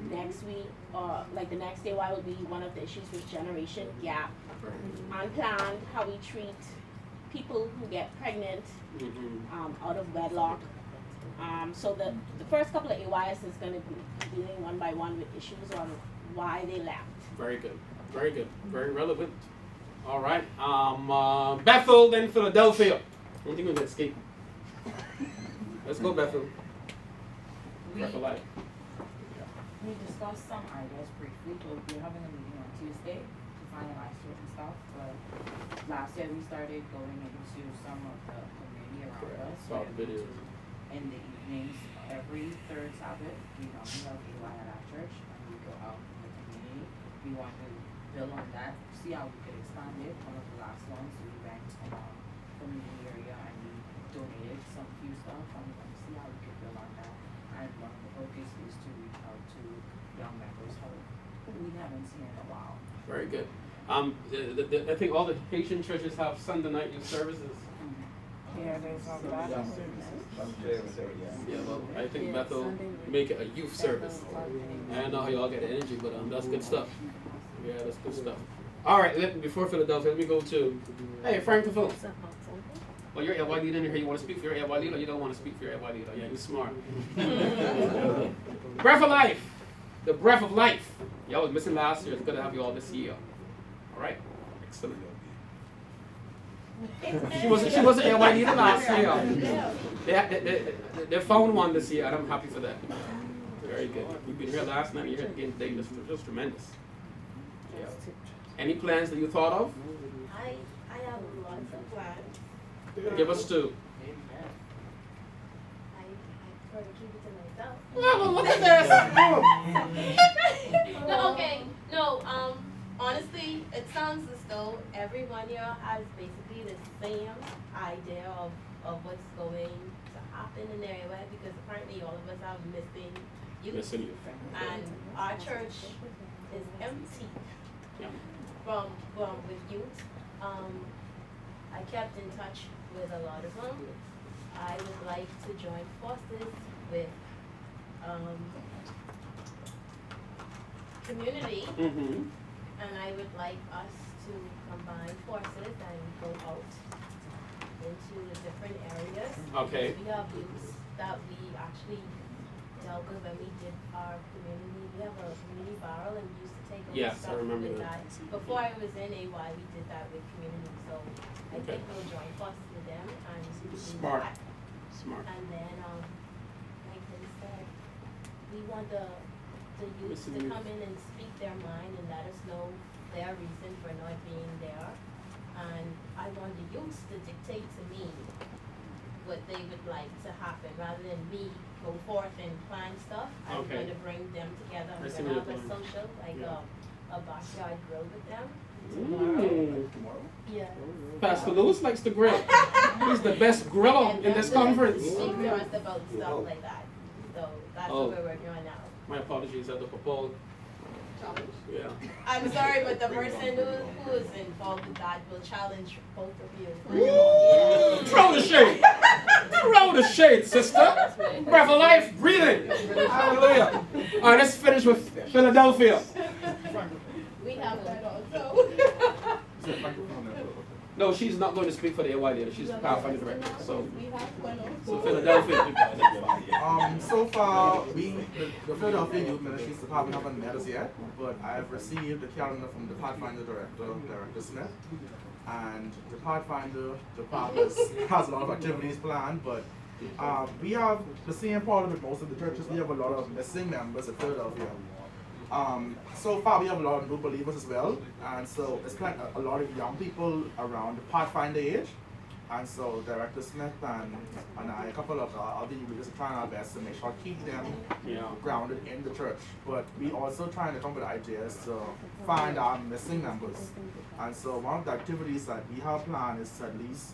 Next week, like the next AY will be one of the issues with generation gap. Unplanned, how we treat people who get pregnant out of wedlock. So the first couple of AYs is going to be dealing one by one with issues on why they left. Very good. Very good. Very relevant. All right. Bethel, then Philadelphia. I don't think we can escape. Let's go, Bethel. We discussed some ideas briefly, but we're having a meeting on Tuesday to finalize certain stuff, but last year we started going into some of the community around us. Saw the videos. In the evenings, every third Sabbath, we normally have AY at our church, and we go out in the community. We want to build on that, see how we could expand it. One of the last ones, we went in our community area and we donated some few stuff, and we want to see how we could build on that. And one of the focus is to reach out to young members who we haven't seen in a while. Very good. I think all the Haitian churches have Sunday night youth services. Yeah, there's a lot of services. Yeah, well, I think Bethel make it a youth service. I don't know how y'all get the energy, but that's good stuff. Yeah, that's good stuff. All right, before Philadelphia, let me go to, hey, Frank the Phil. Well, you're LY leader in here. You want to speak for your LY leader, or you don't want to speak for your LY leader? Yeah, you're smart. Breath of life. The breath of life. Y'all was missing last year. It's good to have you all this year. All right? Excellent. She wasn't LY leader last year. They found one this year, and I'm happy for that. Very good. You've been here last night, and you're here again today. That's just tremendous. Yeah. Any plans that you thought of? I have lots of plans. Give us two. I prefer to keep it to myself. Well, look at this. No, okay. No, honestly, it sounds as though everyone here has basically the same idea of what's going to happen in their way, because apparently all of us are missing youth. Missing youth. And our church is empty Yeah. from with youth. I kept in touch with a lot of them. I would like to join forces with community, Mm-hmm. and I would like us to combine forces and go out into the different areas. Okay. We have youths that we actually dealt with when we did our community. We have a community barrel, and we used to take over Yes, I stuff remember with that. that. Before I was in AY, we did that with community, so I Okay. think we'll join forces with them and do Smart. that. Smart. And then, like they said, we want the youth Listen to to you. come in and speak their mind and let us know their reason for not being there. And I want the youths to dictate to me what they would like to happen, rather than me go forth and plan stuff. I'm Okay. going to bring them together. I I'm see going to what have a you're doing. social, like Yeah. a backyard grill with them. Mm. Yeah. Pastor Lewis likes to grill. He's the best griller in this conference. Speak to us about stuff like that. So that's Oh. what we're working on now. My apologies, at the proposal. Yeah. I'm sorry, but the person who is involved with that will challenge both of you. Throw the shade. Throw the shade, sister. Breath of life, breathing. Hallelujah. All right, let's finish with Philadelphia. We have that also. No, she's not going to speak for the AY leader. She's the Pathfinder director. So, We have one so also. Philadelphia. So far, the Philadelphia Youth Ministries Department haven't met us yet, but I have received the calendar from the Pathfinder Director Smith. And the Pathfinder Department has a lot of activities planned, but we have the same problem with most of the churches. We have a lot of missing members in Philadelphia. So far, we have a lot of new believers as well, and so it's like a lot of young people around the Pathfinder age. And so Director Smith and I, a couple of other leaders, are trying our best to make sure keep them grounded in the church. But we also trying to come with ideas to find our missing members. And so one of the activities that we have planned is to at least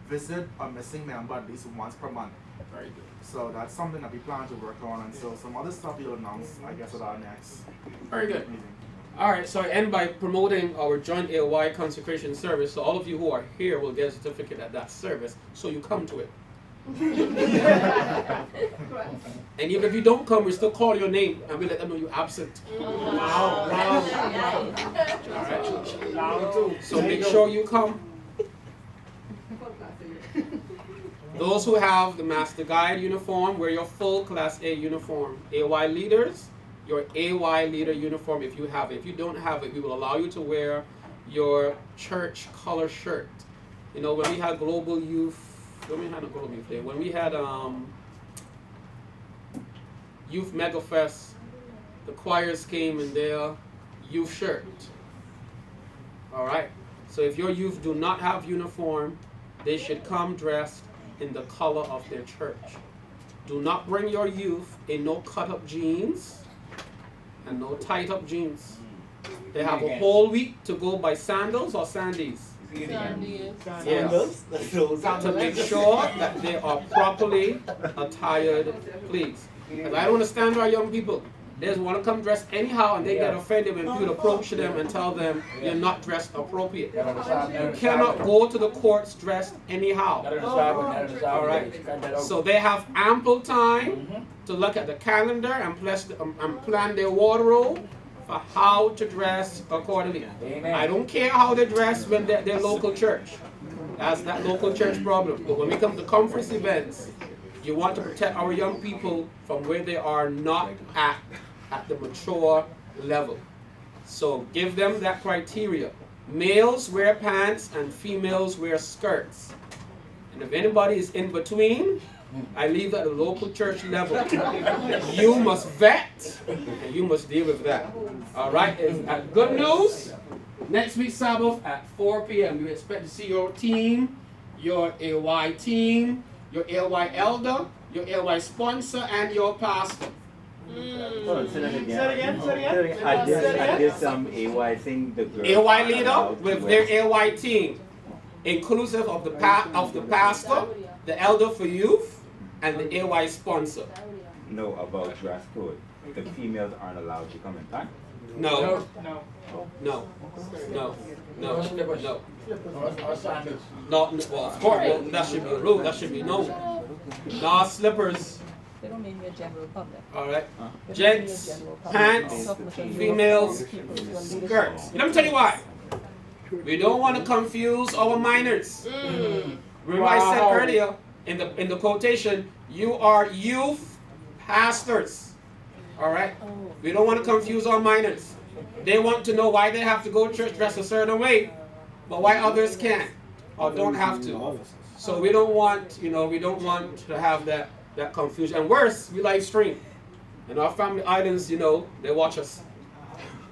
visit a missing member at least once per month. Very good. So that's something that we plan to work on, and so some other stuff we'll announce, I guess, at our next Very good. meeting. All right, so I end by promoting our joint AOY consecration service. So all of you who are here will get a certificate at that service, so you come to it. And even if you don't come, we still call your name and we let them know you're absent. Wow. All right. So make sure you come. Those who have the Master Guide uniform, wear your full Class A uniform. AY leaders, your AY leader uniform if you have it. If you don't have it, we will allow you to wear your church color shirt. You know, when we had Global Youth, when we had a Global Youth Day, when we had Youth Mega Fest, the choirs came in their youth shirt. All right. So if your youth do not have uniform, they should come dressed in the color of their church. Do not bring your youth in no cut-up jeans and no tight-up jeans. They have a whole week to go by sandals or sandies. Yes. To make sure that they are properly attired, please. Because I don't understand our young people. They just want to come dressed anyhow and they get offended when people approach them and tell them you're not dressed appropriate. You cannot go to the courts dressed anyhow. All right. So they have ample time to look at the calendar and plan their wardrobe for how to dress accordingly. I don't care how they dress when they're their local church. That's that local church problem. But when we come to conference events, you want to protect our young people from where they are not at the mature level. So give them that criteria. Males wear pants and females wear skirts. And if anybody is in between, I leave that at the local church level. You must vet and you must deal with that. All right, good news. Next week Sabbath at 4 p.m. We expect to see your team, your AY team, your AY elder, your AY sponsor, and your pastor. Hold on, say that again. At this AY thing, the girl AY leader with their AY team, inclusive of the pastor, the elder for youth, and the AY sponsor. No, about dress code. The females aren't allowed to come in time. No. No. Well, of course, that should be a rule. That should be known. No slippers. They don't mean your general public. All right. Gents, pants, females, skirts. Let me tell you why. We don't want to confuse our minors. Remember I said earlier in the quotation, you are youth pastors. All right. We don't want to confuse our minors. They want to know why they have to go to church dressed a certain way, but why others can't or don't have to. So we don't want to have that confusion. And worse, we live stream. And our family islands, they watch us.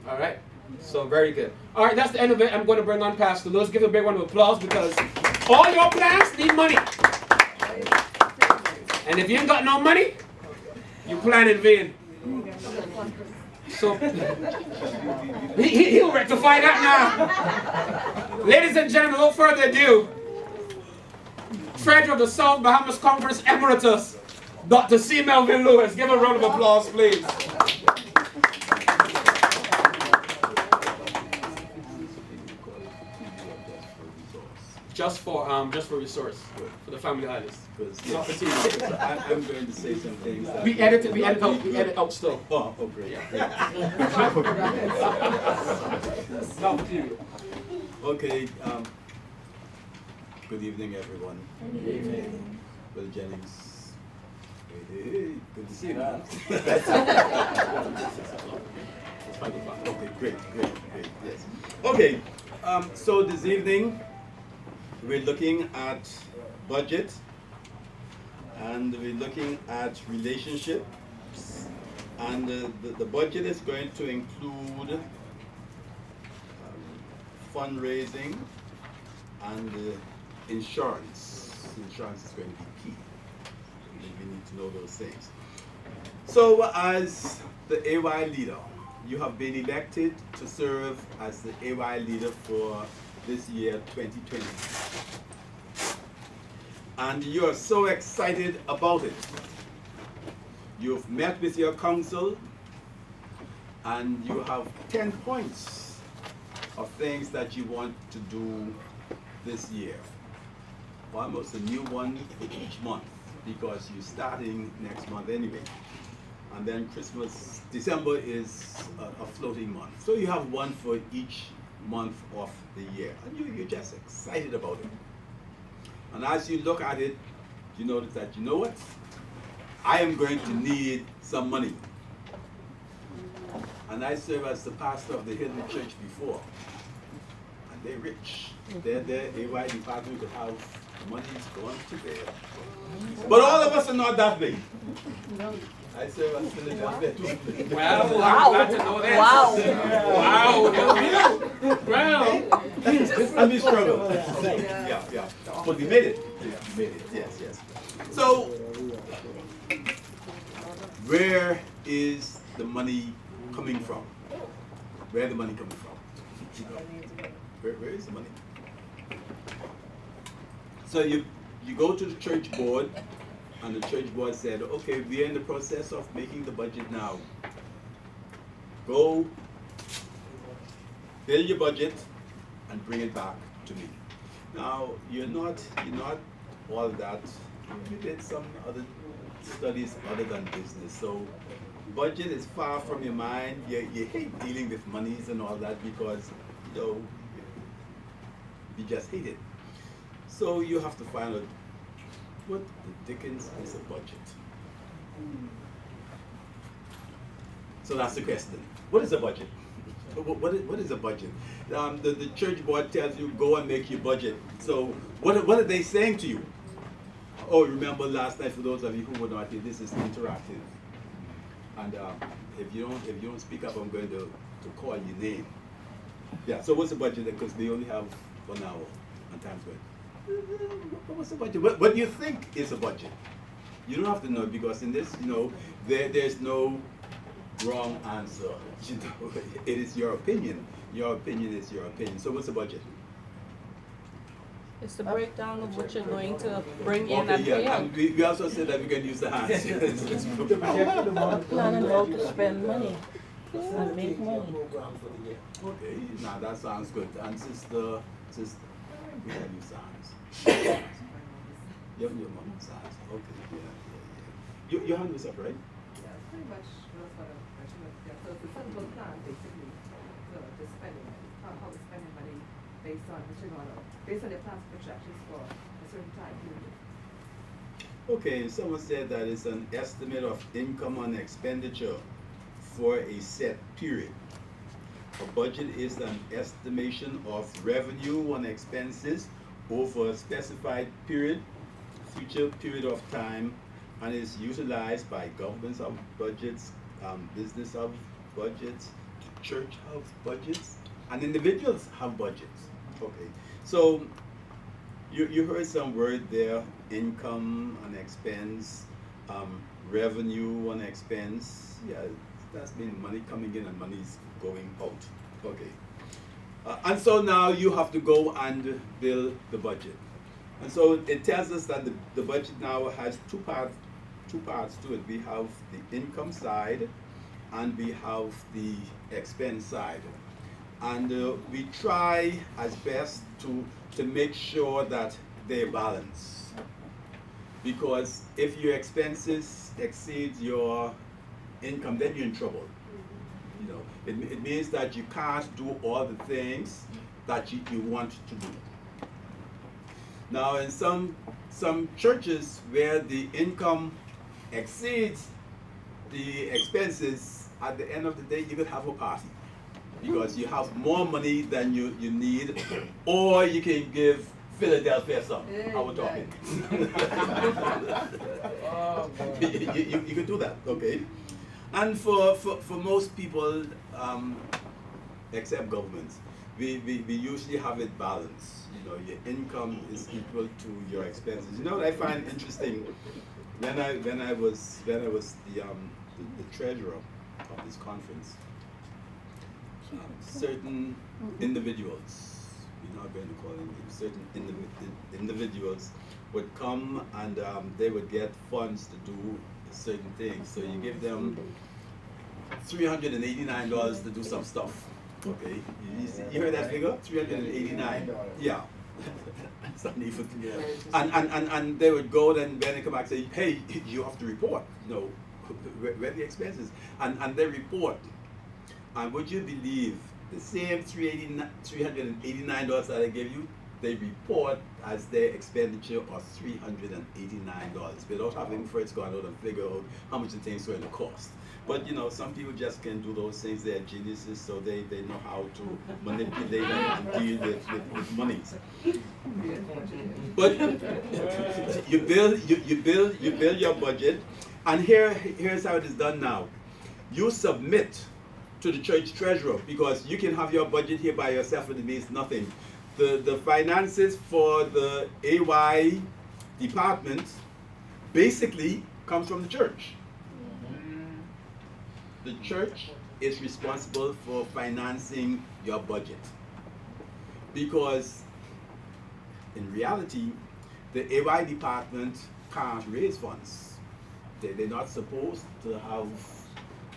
All right? So very good. All right, that's the end of it. I'm going to bring on Pastor Lewis. Give a big round of applause because all your plans need money. And if you ain't got no money, you plan in vain. So he'll rectify that now. Ladies and gentlemen, without further ado, Treasurer of the South Bahamas Conference Emeritus, Dr. C. Melvin Lewis. Give a round of applause, please. Just for resource for the family islands. Not for TV. I'm going to say some things. We edit out still. Oh, great. Not for TV. Okay. Good evening, everyone. Good evening. Bill Jennings. Hey, good to see you. Okay, great. Yes. Okay. So this evening we're looking at budget and we're looking at relationships, and the budget is going to include fundraising and insurance. Insurance is going to be key. We need to know those things. So as the AY leader, you have been elected to serve as the AY leader for this year 2020. And you are so excited about it. You've met with your council and you have 10 points of things that you want to do this year. Almost a new one for each month because you're starting next month anyway. And then December is a floating month. So you have one for each month of the year. And you're just excited about it. And as you look at it, you notice that, you know what? I am going to need some money. And I serve as the pastor of the Hidden Church before. And they're rich. Their AY department could have money gone to there. But all of us are not that big. I serve as Philadelphia. Well, I'm glad to know that. Wow. Wow. Well, and we struggled. Yeah. But we made it. We made it. Yes. So, where is the money coming from? Where the money coming from? Where is the money? So you go to the church board, and the church board said, okay, we are in the process of making the budget now. Go build your budget and bring it back to me. Now you're not all that. You did some other studies other than business, so budget is far from your mind. You hate dealing with monies and all that because you just hate it. So you have to find out what the dickens is a budget. So that's the question. What is a budget? What is a budget? The church board tells you go and make your budget. So what are they saying to you? Oh, remember last night, for those of you who were not here, this is interactive. And if you don't speak up, I'm going to call your name. Yeah. So what's the budget? Because we only have 1 hour and time's going. What's the budget? What do you think is a budget? You don't have to know, because in this, there's no wrong answer. It is your opinion. Your opinion is your opinion. So what's the budget? It's the breakdown of what you're going to bring in Okay, and pay yeah. out. And we also said that we can use the hands. Planning how to spend money and make money. Okay, now that sounds good. And sister, we can use the hands. Your mom's hands. Okay, yeah. Your hand was up, right? Yeah, pretty much that's what I'm mentioning. Yeah, so it's a simple plan, basically, the spending, how we're spending money based on what you're gonna, based on your plans projections for a certain time period. Okay, someone said that it's an estimate of income and expenditure for a set period. A budget is an estimation of revenue and expenses over a specified future period of time, and is utilized by governments of budgets, business of budgets, church of budgets, and individuals have budgets. Okay, so you heard some word there: income and expense, revenue and expense. Yeah, that's been money coming in and money's going out. Okay, and so now you have to go and build the budget. And so it tells us that the budget now has two parts to it. We have the income side and we have the expense side. And we try as best to make sure that they balance. Because if your expenses exceed your income, then you're in trouble. It means that you can't do all the things that you want to do. Now, in some churches where the income exceeds the expenses, at the end of the day, you could have a party because you have more money than you need, or you can give Philadelphia some. How we talking? You could do that, okay? And for most people, except governments, we usually have it balanced. Your income is equal to your expenses. What I find interesting, when I was the treasurer of this conference, certain individuals, we're not going to call them names, certain individuals would come and they would get funds to do certain things. So you give them $389 to do some stuff. Okay, you heard that figure? 389. Yeah. It's not even. And they would go then when they come back and say, hey, you have to report. Where the expenses? And they report. And would you believe the same $389 that I gave you, they report as their expenditure of $389 without having first gone out and figure out how much the thing's going to cost. But some people just can do those things. They're geniuses, so they know how to manipulate and deal with money. But you build your budget, and here's how it is done now. You submit to the church treasurer, because you can have your budget here by yourself and it means nothing. The finances for the AY department basically comes from the church. The church is responsible for financing your budget, because in reality the AY department can't raise funds. They're not supposed to have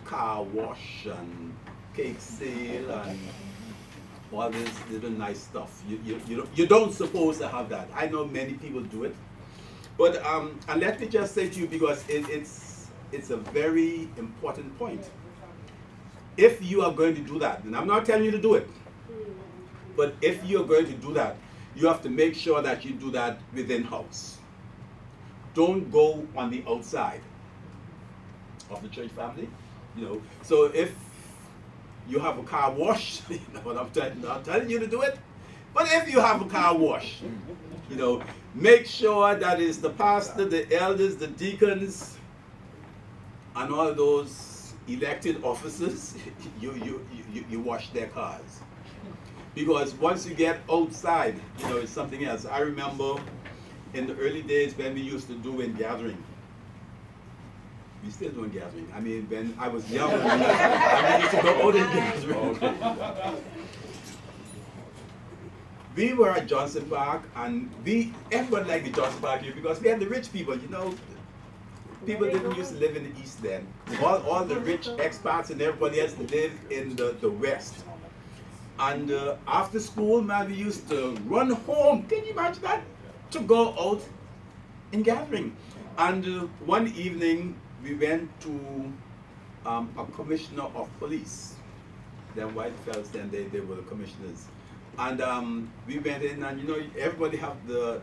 car wash and cake sale and all this little nice stuff. You don't supposed to have that. I know many people do it, but and let me just say to you, because it's a very important point. If you are going to do that, and I'm not telling you to do it, but if you're going to do that, you have to make sure that you do that within house. Don't go on the outside of the church family, you know. So if you have a car wash, you know what I'm not telling you to do it, but if you have a car wash, you know, make sure that it's the pastor, the elders, the deacons, and all of those elected officers, you wash their cars. Because once you get outside, you know, it's something else. I remember in the early days when we used to do in gathering. We still doing gathering. I mean, when I was young, we used to go out in gathering. We were at Johnson Park, and everyone liked the Johnson Park here because we had the rich people, you know. People didn't used to live in the East then. All the rich expats and everybody else lived in the West. And after school, man, we used to run home. Can you imagine that? To go out in gathering. And one evening, we went to a commissioner of police. Them white fellas, then they were the commissioners. And we went in, and you know, everybody have the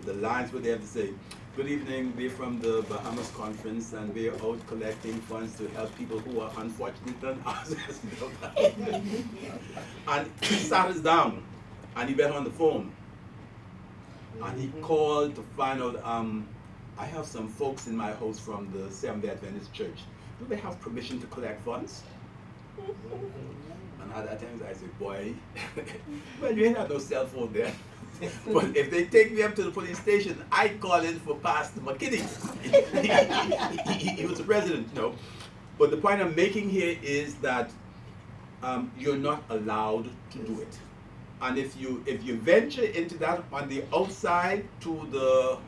lines where they have to say, "Good evening, we're from the Bahamas Conference, and we're out collecting funds to help people who are unfortunate than us." And he sat us down, and he went on the phone, and he called to find out, I have some folks in my house from the Seventh-day Adventist Church. Do they have permission to collect funds? And at that time I said, boy, well, you ain't have no cell phone there. But if they take me up to the police station, I call in for Pastor McKinney. He was the president, you know. But the point I'm making here is that you're not allowed to do it. And if you venture into that on the outside to the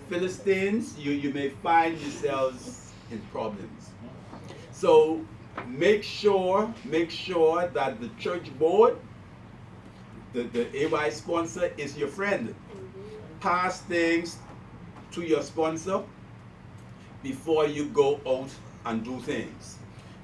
Philistines, you may find yourselves in problems. So make sure that the church board, the AY sponsor, is your friend. Pass things to your sponsor before you go out and do things.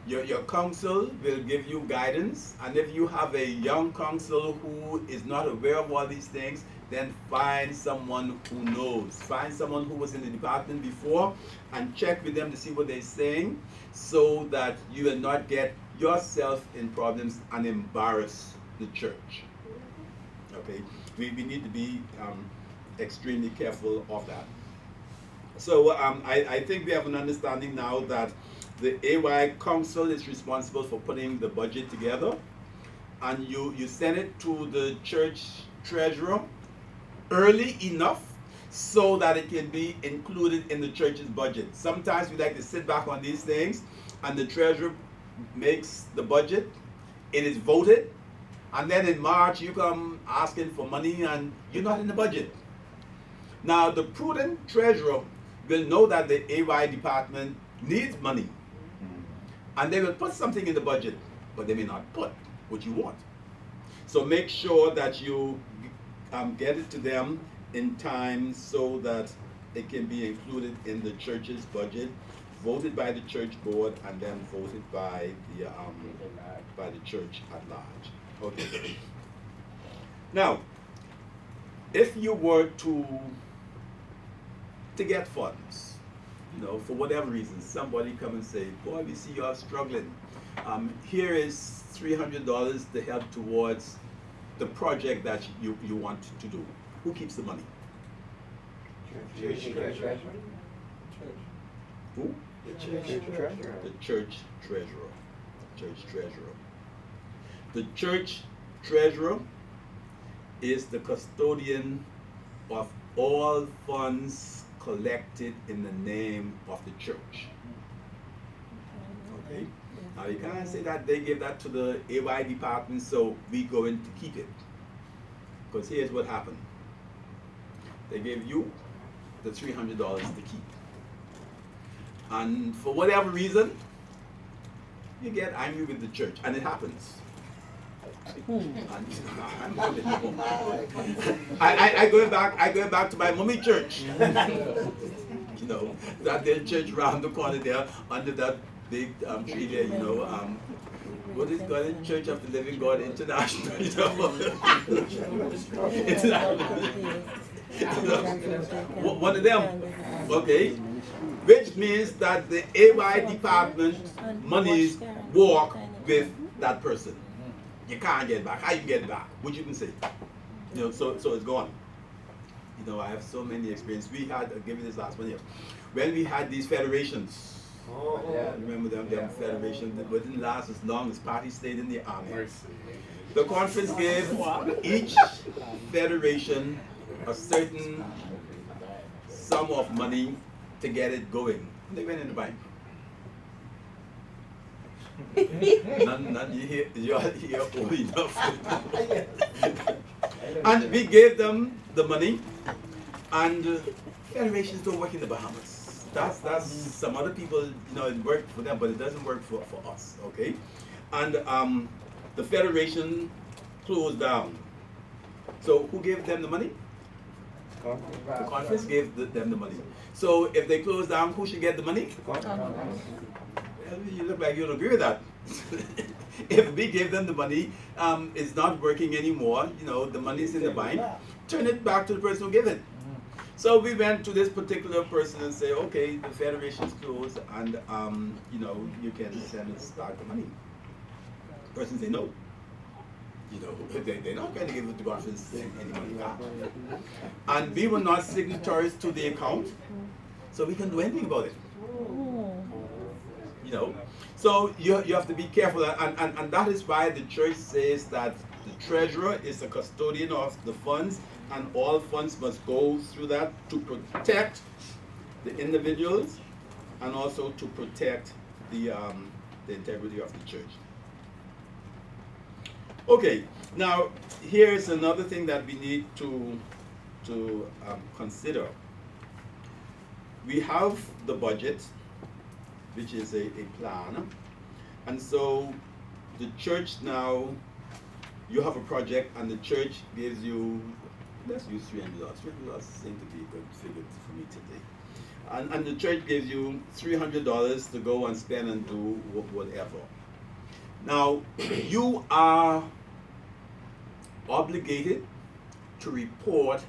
Your council will give you guidance, and if you have a young council who is not aware of all these things, then find someone who knows. Find someone who was in the department before and check with them to see what they're saying, so that you will not get yourself in problems and embarrass the church. Okay, we need to be extremely careful of that. So I think we have an understanding now that the AY Council is responsible for putting the budget together, and you send it to the church treasurer early enough so that it can be included in the church's budget. Sometimes we like to sit back on these things, and the treasurer makes the budget, it is voted, and then in March you come asking for money and you're not in the budget. Now the prudent treasurer will know that the AY department needs money, and they will put something in the budget, but they may not put what you want. So make sure that you get it to them in time so that it can be included in the church's budget, voted by the church board, and then voted by the church at large. Okay. Now, if you were to get funds, you know, for whatever reason, somebody come and say, boy, we see you're struggling. Here is $300 to help towards the project that you want to do. Who keeps the money? Church treasurer. Who? The church treasurer. The church treasurer. church treasurer. The church treasurer is the custodian of all funds collected in the name of the church. Okay? Now you can't say that they give that to the AY department, so we go in to keep it. Because here's what happened. They gave you the $300 to keep. And for whatever reason, you get angry with the church, and it happens. I go back to my mommy church. You know, that their church round the corner there under that big tree there, you know, what is it called? Church of the Living God International, you know. One of them, okay, which means that the AY department monies walk with that person. You can't get back. How you get back? What you can say? You know, so it's gone. You know, I have so many experience. We had, I'll give you this last one here. When we had these federations, remember them federations, that didn't last as long as party stayed in the army. The conference gave each federation a certain sum of money to get it going. They went in the bank. None, you're old enough. And we gave them the money, and federations don't work in the Bahamas. That's some other people, you know, it worked for them, but it doesn't work for us, okay? And the federation closed down. So who gave them the money? The conference gave them the money. So if they close down, who should get the money? Well, you look like you don't agree with that. If we gave them the money, it's not working anymore, you know, the money's in the bank, turn it back to the person who gave it. So we went to this particular person and say, okay, the federation's closed, and you know, you can send us back the money. The person said no. You know, they're not going to give it to conference any money back. And we were not signatories to the account, so we can't do anything about it. You know, so you have to be careful, and that is why the church says that the treasurer is the custodian of the funds, and all funds must go through that to protect the individuals and also to protect the integrity of the church. Okay, now here's another thing that we need to consider. We have the budget, which is a plan, and so the church now, you have a project and the church gives you, let's use $300. $300 seems to be a good figure for me today. And the church gives you $300 to go and spend and do whatever. Now, you are obligated to report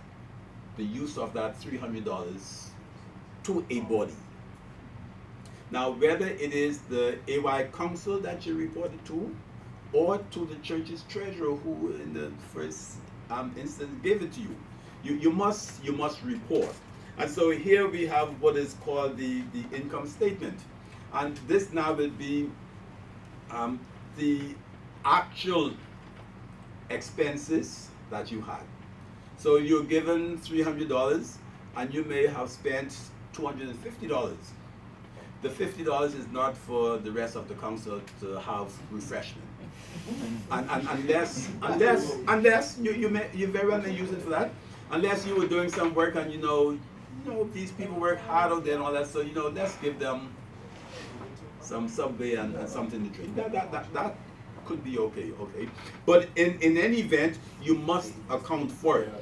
the use of that $300 to a body. Now, whether it is the AY council that you reported to, or to the church's treasurer, who in the first instance gave it to you, you must report. And so here we have what is called the income statement, and this now will be the actual expenses that you had. So you're given $300, and you may have spent $250. The $50 is not for the rest of the council to have refreshment, and unless you very well may use it for that, unless you were doing some work and you know these people work hard out there and all that, so you know, let's give them some Subway and something to drink. That could be okay. But in any event, you must account for it.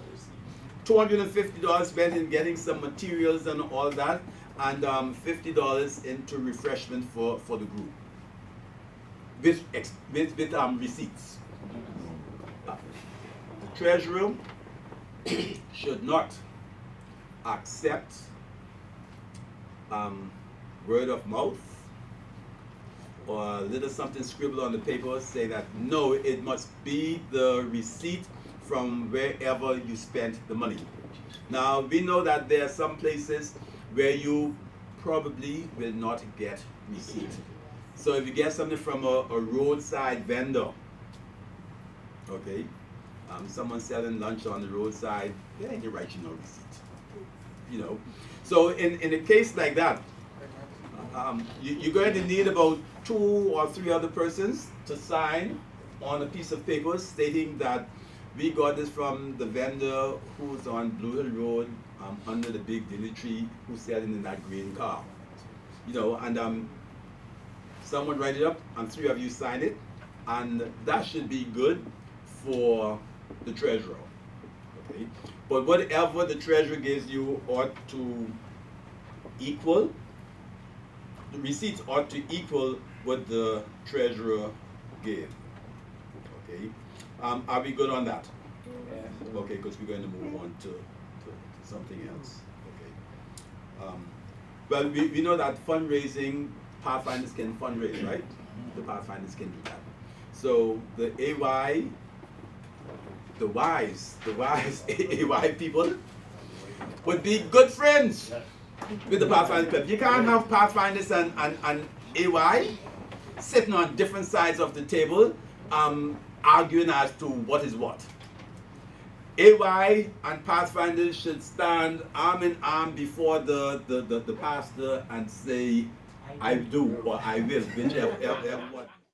$250 spent in getting some materials and all that, and $50 into refreshment for the group with receipts. The treasurer should not accept word of mouth or a little something scribbled on the paper say that no, it must be the receipt from wherever you spent the money. Now, we know that there are some places where you probably will not get receipt. So if you get something from a roadside vendor, okay, someone selling lunch on the roadside, they ain't gonna write you no receipt, you know. So in a case like that, you're going to need about 2 or 3 other persons to sign on a piece of paper stating that we got this from the vendor who's on Blue Hill Road under the big dinner tree who's selling in that green car. You know, and someone write it up and 3 of you sign it, and that should be good for the treasurer. Okay? But whatever the treasurer gives you ought to equal, the receipts ought to equal what the treasurer gave. Okay? Are we good on that? Yeah. Okay, because we're going to move on to something else. Okay. Well, we know that fundraising, Pathfinders can fundraise, right? The Pathfinders can do that. So the AY, the wise AY people would be good friends with the Pathfinder Club. You can't have Pathfinders and AY sitting on different sides of the table, arguing as to what is what. AY and Pathfinders should stand arm in arm before the pastor and say, I do or I will, whichever what.